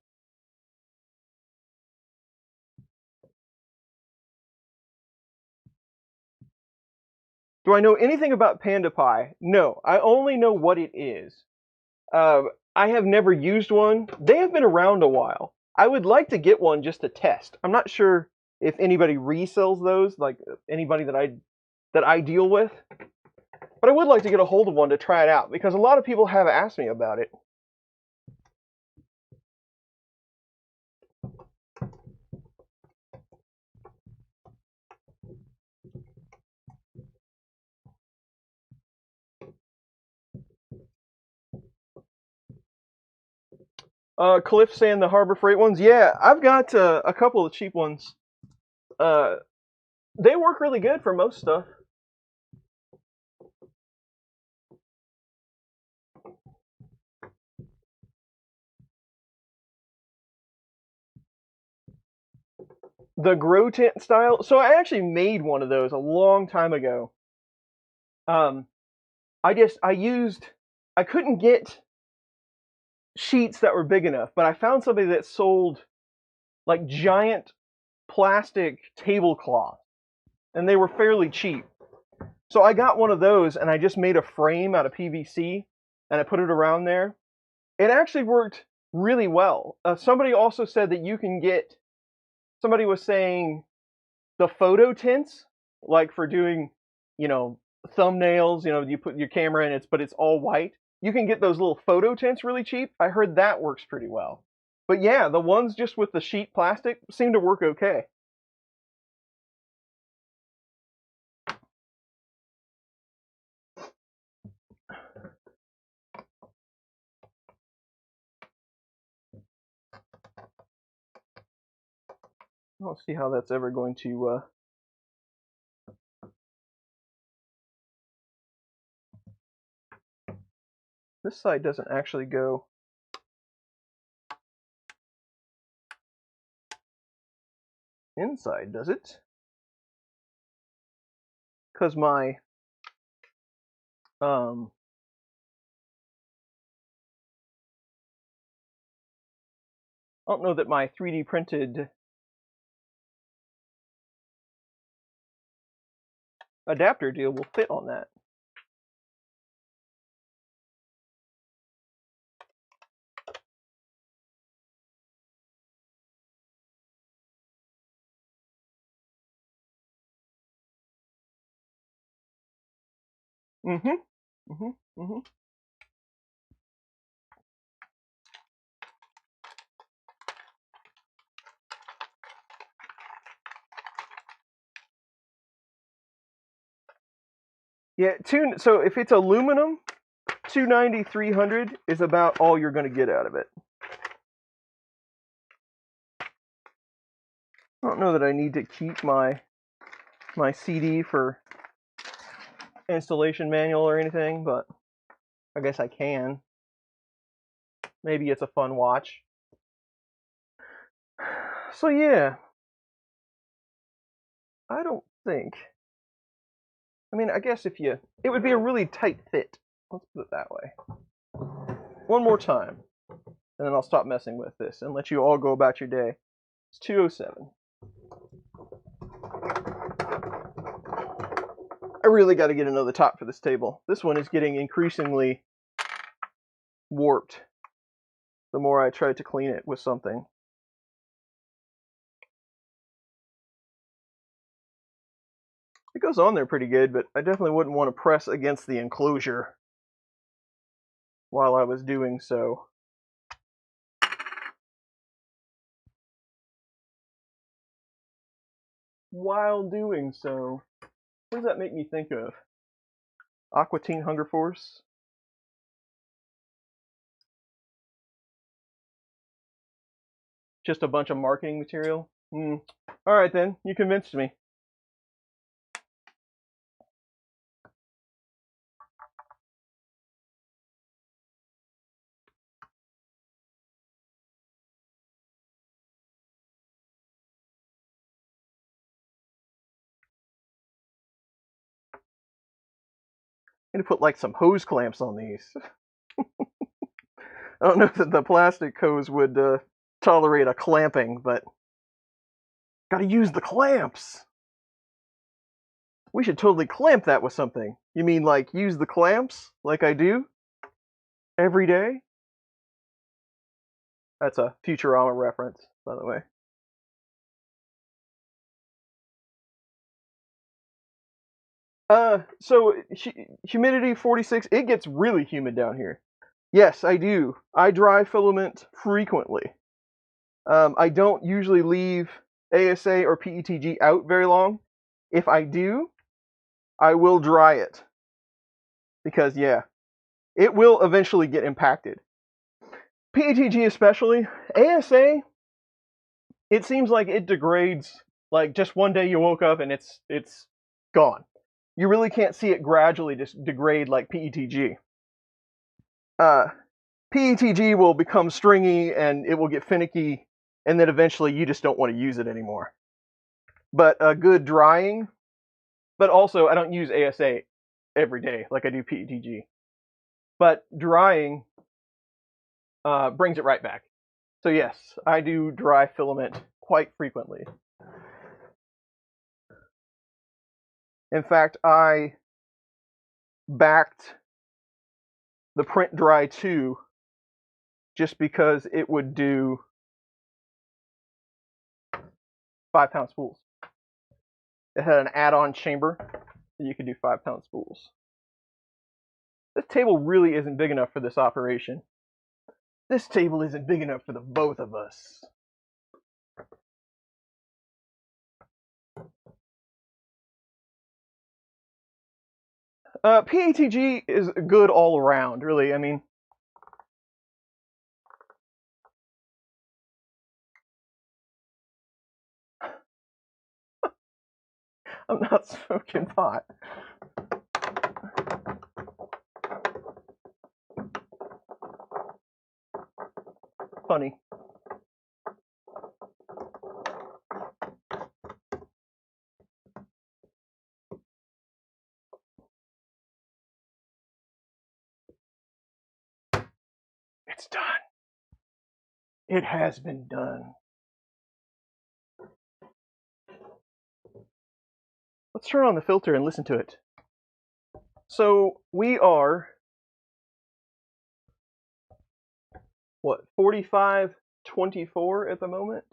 Do I know anything about PandaPie? No, I only know what it is. I have never used one. They have been around a while. I would like to get one just to test. I'm not sure if anybody resells those, like anybody that I deal with. But I would like to get a hold of one to try it out, because a lot of people have asked me about it. Cliff saying the Harbor Freight ones. Yeah, I've got a couple of cheap ones. They work really good for most stuff. The grow tent style. So I actually made one of those a long time ago. I couldn't get sheets that were big enough, but I found somebody that sold like giant plastic tablecloth, and they were fairly cheap. So I got one of those, and I just made a frame out of PVC, and I put it around there. It actually worked really well. Somebody also said that you can get, somebody was saying the photo tints, like for doing, thumbnails, you put your camera in it, but it's all white. You can get those little photo tints really cheap. I heard that works pretty well. But yeah, the ones just with the sheet plastic seem to work okay. I don't see how that's ever going to this side doesn't actually go inside, does it? Because my I don't know that my 3D printed adapter deal will fit on that. Yeah, so if it's aluminum, 290, 300 is about all you're going to get out of it. I don't know that I need to keep my CD for installation manual or anything, but I guess I can. Maybe it's a fun watch. So yeah, I don't think. I mean, I guess it would be a really tight fit. Let's put it that way. One more time, and then I'll stop messing with this and let you all go about your day. It's 2:07. I really got to get another top for this table. This one is getting increasingly warped the more I try to clean it with something. It goes on there pretty good, but I definitely wouldn't want to press against the enclosure while I was doing so. While doing so, what does that make me think of? Aqua Teen Hunger Force? Just a bunch of marketing material? Alright then, you convinced me. I'm gonna put like some hose clamps on these. I don't know that the plastic hose would tolerate a clamping, but gotta use the clamps. We should totally clamp that with something. You mean like use the clamps like I do every day? That's a Futurama reference, by the way. So humidity 46, it gets really humid down here. Yes, I do. I dry filament frequently. I don't usually leave ASA or PETG out very long. If I do, I will dry it. Because, yeah, it will eventually get impacted. PETG especially. ASA, it seems like it degrades, like just one day you woke up and it's gone. You really can't see it gradually just degrade like PETG. PETG will become stringy and it will get finicky, and then eventually you just don't want to use it anymore. But a good drying, but also I don't use ASA every day like I do PETG. But drying brings it right back. So yes, I do dry filament quite frequently. In fact, I backed the Print Dry 2 just because it would do 5-pound spools. It had an add-on chamber that you could do 5-pound spools. This table really isn't big enough for this operation. This table isn't big enough for the both of us. PETG is good all around, really. I mean, I'm not smoking pot. Funny. It's done. It has been done. Let's turn on the filter and listen to it. So we are, what, 4524 at the moment?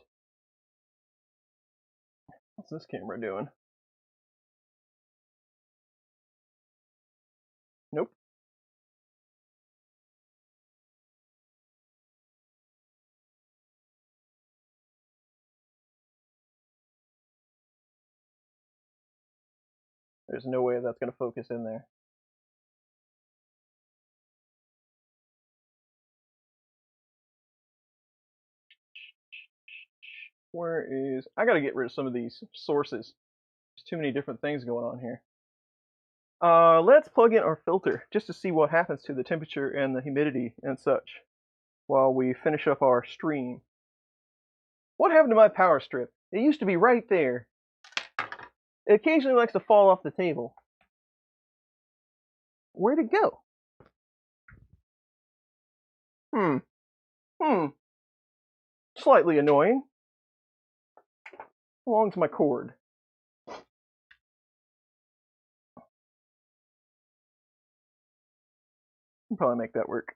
What's this camera doing? Nope. There's no way that's going to focus in there. Where is... I got to get rid of some of these sources. There's too many different things going on here. Let's plug in our filter just to see what happens to the temperature and the humidity and such while we finish up our stream. What happened to my power strip? It used to be right there. It occasionally likes to fall off the table. Where'd it go? Slightly annoying. How long's my cord? I'll probably make that work.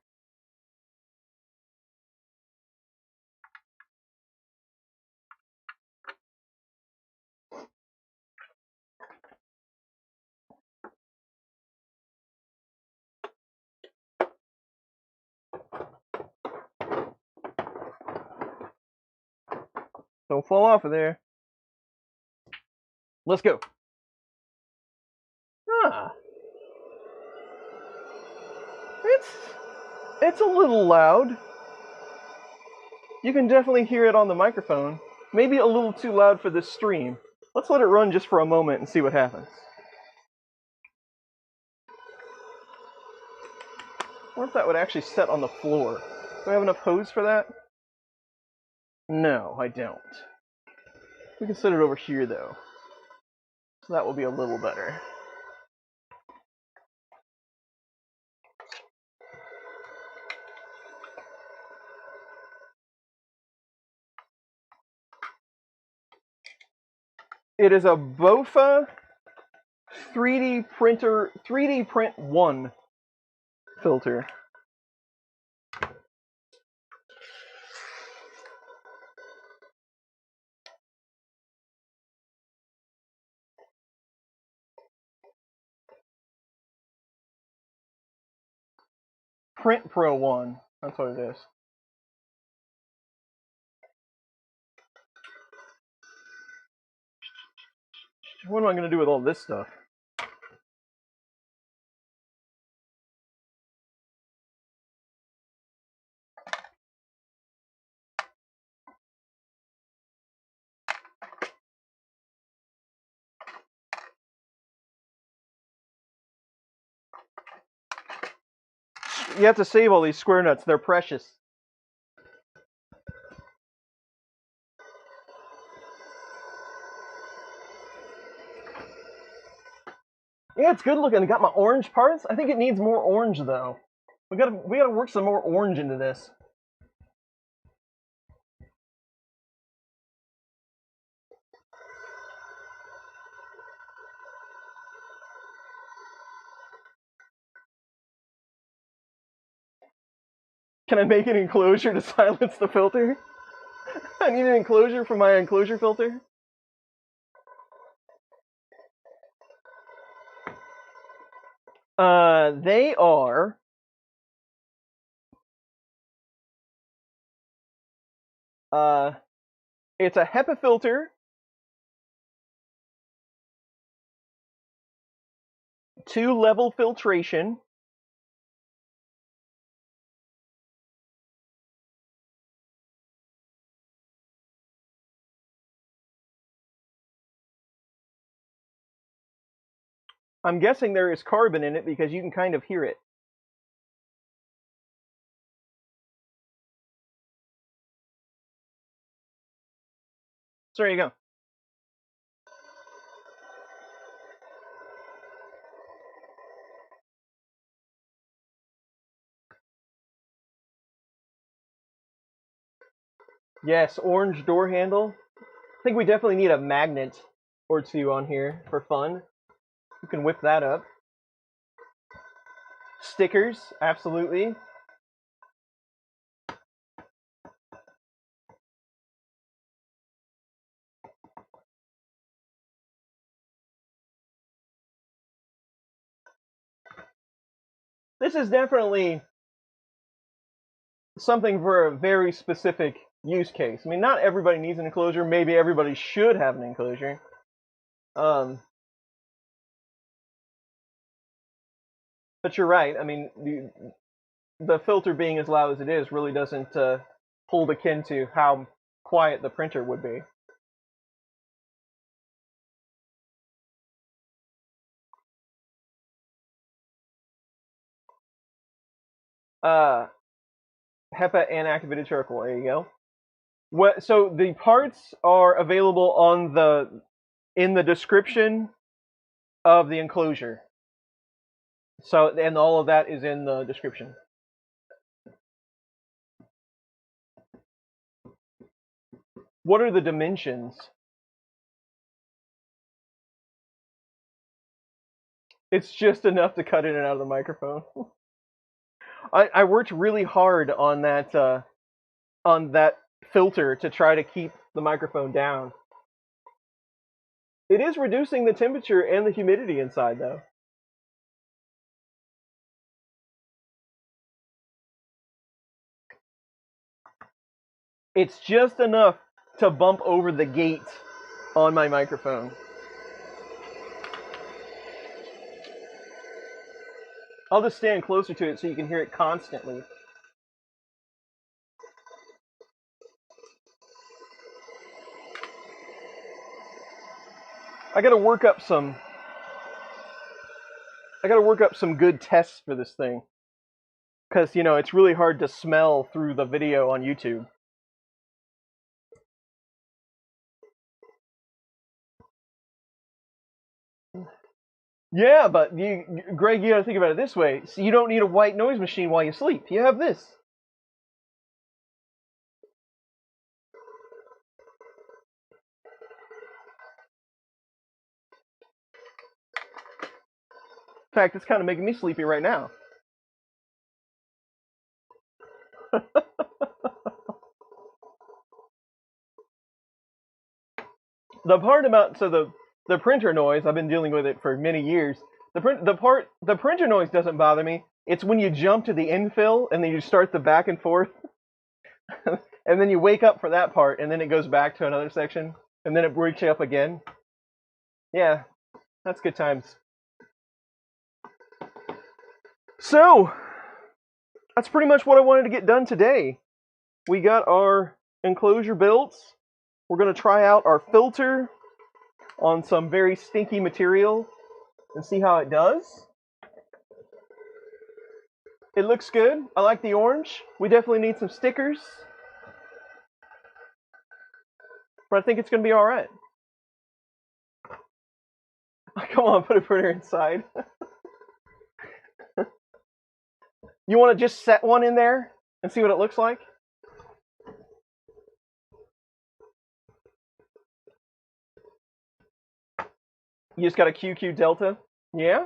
Don't fall off of there. Let's go. It's a little loud. You can definitely hear it on the microphone. Maybe a little too loud for this stream. Let's let it run just for a moment and see what happens. I wonder if that would actually set on the floor. Do I have enough hose for that? No, I don't. We can set it over here, though. So that will be a little better. It is a BOFA 3D printer, 3D Print 1 filter. Print Pro 1. That's what it is. What am I going to do with all this stuff? You have to save all these square nuts. They're precious. Yeah, it's good looking. It got my orange parts. I think it needs more orange though. We gotta work some more orange into this. Can I make an enclosure to silence the filter? I need an enclosure for my enclosure filter. They are it's a HEPA filter, 2-level filtration, I'm guessing there is carbon in it because you can kind of hear it. So there you go. Yes, orange door handle. I think we definitely need a magnet or two on here for fun. You can whip that up. Stickers, absolutely. This is definitely something for a very specific use case. I mean, not everybody needs an enclosure. Maybe everybody should have an enclosure. But you're right. I mean, the filter being as loud as it is really doesn't hold akin to how quiet the printer would be. HEPA and activated charcoal. There you go. So the parts are available in the description of the enclosure. So, and all of that is in the description. What are the dimensions? It's just enough to cut in and out of the microphone. I worked really hard on that filter to try to keep the microphone down. It is reducing the temperature and the humidity inside, though. It's just enough to bump over the gate on my microphone. I'll just stand closer to it so you can hear it constantly. I gotta work up some good tests for this thing. Because, you know, it's really hard to smell through the video on YouTube. Yeah, but Greg, you gotta think about it this way. So you don't need a white noise machine while you sleep. You have this. In fact, it's kind of making me sleepy right now. The part about the printer noise, I've been dealing with it for many years. The printer noise doesn't bother me. It's when you jump to the infill and then you start the back and forth, and then you wake up for that part, and then it goes back to another section, and then it wakes you up again. Yeah, that's good times. So, that's pretty much what I wanted to get done today. We got our enclosure built. We're going to try out our filter on some very stinky material and see how it does. It looks good. I like the orange. We definitely need some stickers. But I think it's going to be all right. Come on, put a printer inside. You want to just set one in there and see what it looks like? You just got a QQ Delta? Yeah?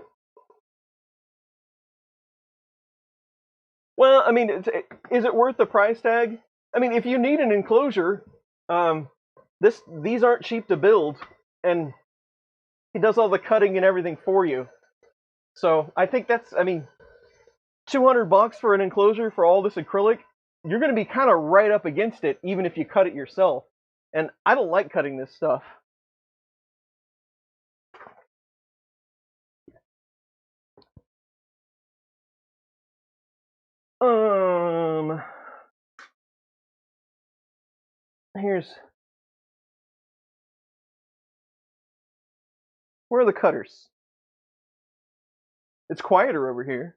Well, I mean, is it worth the price tag? I mean, if you need an enclosure, these aren't cheap to build, and he does all the cutting and everything for you. So I think that's, I mean, $200 for an enclosure for all this acrylic, you're going to be kind of right up against it, even if you cut it yourself. And I don't like cutting this stuff. Where are the cutters? It's quieter over here.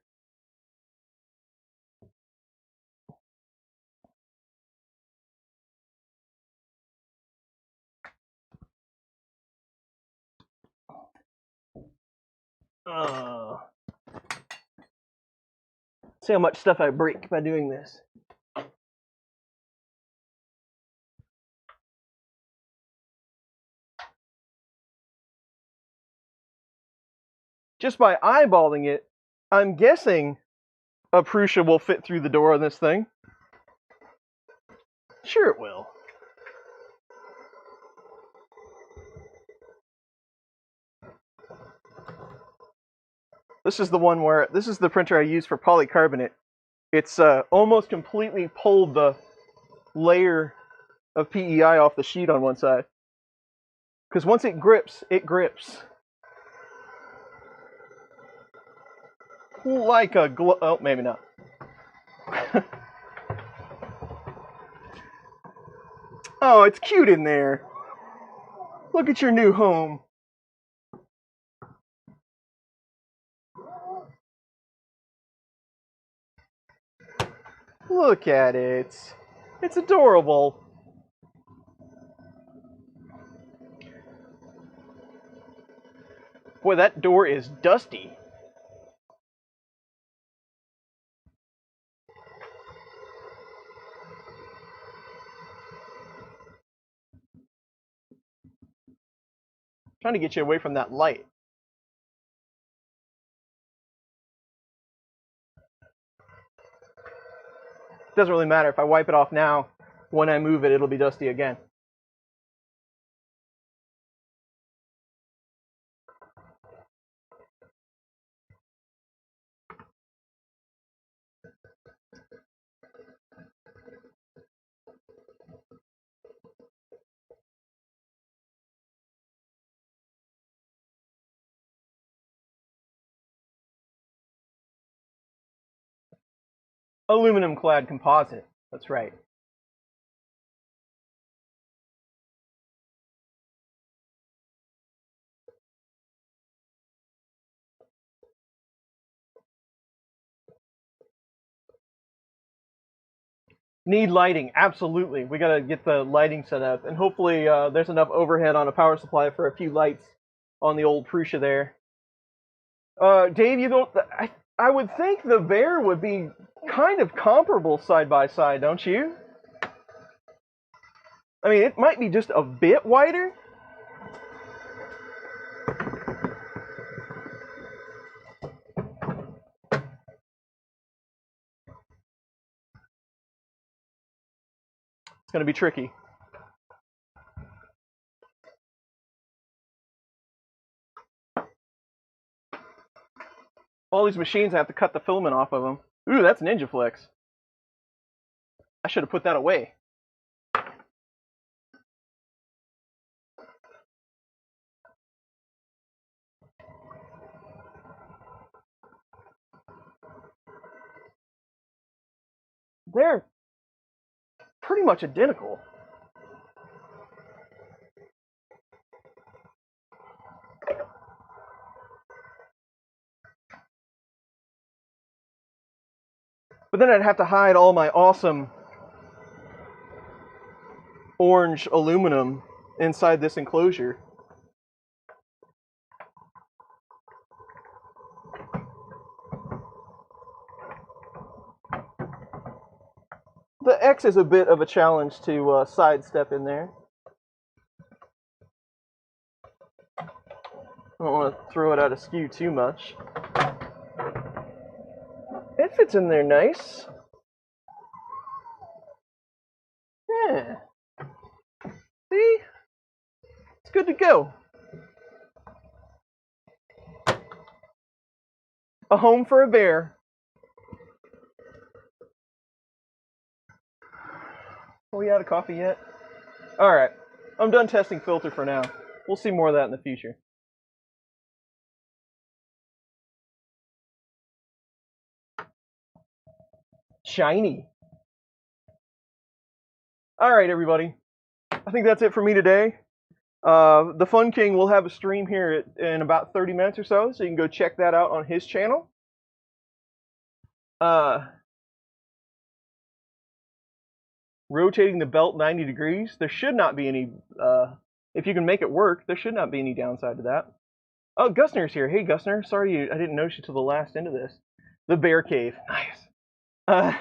See how much stuff I break by doing this. Just by eyeballing it, I'm guessing a Prusa will fit through the door on this thing. Sure it will. This is the one where, this is the printer I use for polycarbonate. It's almost completely pulled the layer of PEI off the sheet on one side. Because once it grips, it grips. Like a oh, maybe not. Oh, it's cute in there. Look at your new home. Look at it. It's adorable. Boy, that door is dusty. Trying to get you away from that light. Doesn't really matter. If I wipe it off now, when I move it, it'll be dusty again. Aluminum clad composite. That's right. Need lighting, absolutely. We gotta get the lighting set up, and hopefully there's enough overhead on a power supply for a few lights on the old Prusa there. Dave, you don't. I would think the Bear would be kind of comparable side by side, don't you? I mean, it might be just a bit wider. It's gonna be tricky. All these machines, I have to cut the filament off of them. Ooh, that's Ninja Flex. I should have put that away. They're pretty much identical. But then I'd have to hide all my awesome orange aluminum inside this enclosure. The X is a bit of a challenge to sidestep in there. I don't want to throw it out askew too much. It fits in there nice. Yeah. See? It's good to go. A home for a bear. Are we out of coffee yet? Alright. I'm done testing filter for now. We'll see more of that in the future. Shiny. Alright, everybody. I think that's it for me today. The Fun King will have a stream here in about 30 minutes or so you can go check that out on his channel. Rotating the belt 90 degrees. There should not be any, if you can make it work, there should not be any downside to that. Oh, Gusner's here. Hey, Gusner. Sorry I didn't notice you till the last end of this. The Bear Cave. Nice.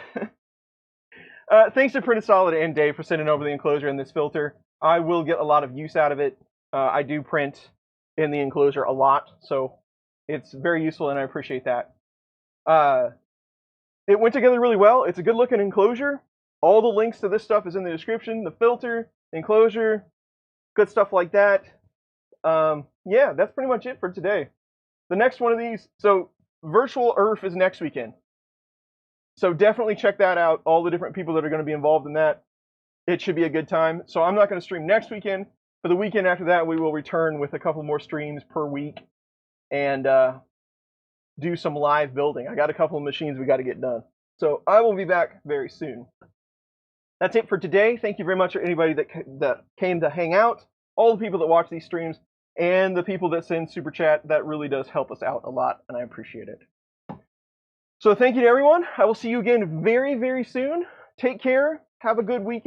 Thanks to Printed Solid and Dave for sending over the enclosure and this filter. I will get a lot of use out of it. I do print in the enclosure a lot, so it's very useful, and I appreciate that. It went together really well. It's a good-looking enclosure. All the links to this stuff is in the description. The filter, enclosure, good stuff like that. Yeah, that's pretty much it for today. The next one of these, so Virtual Earth is next weekend. So definitely check that out. All the different people that are going to be involved in that. It should be a good time. So I'm not going to stream next weekend. For the weekend after that, we will return with a couple more streams per week and do some live building. I got a couple of machines we got to get done. So I will be back very soon. That's it for today. Thank you very much for anybody that came to hang out, all the people that watch these streams, and the people that send Super Chat. That really does help us out a lot, and I appreciate it. So thank you to everyone. I will see you again very, very soon. Take care. Have a good weekend.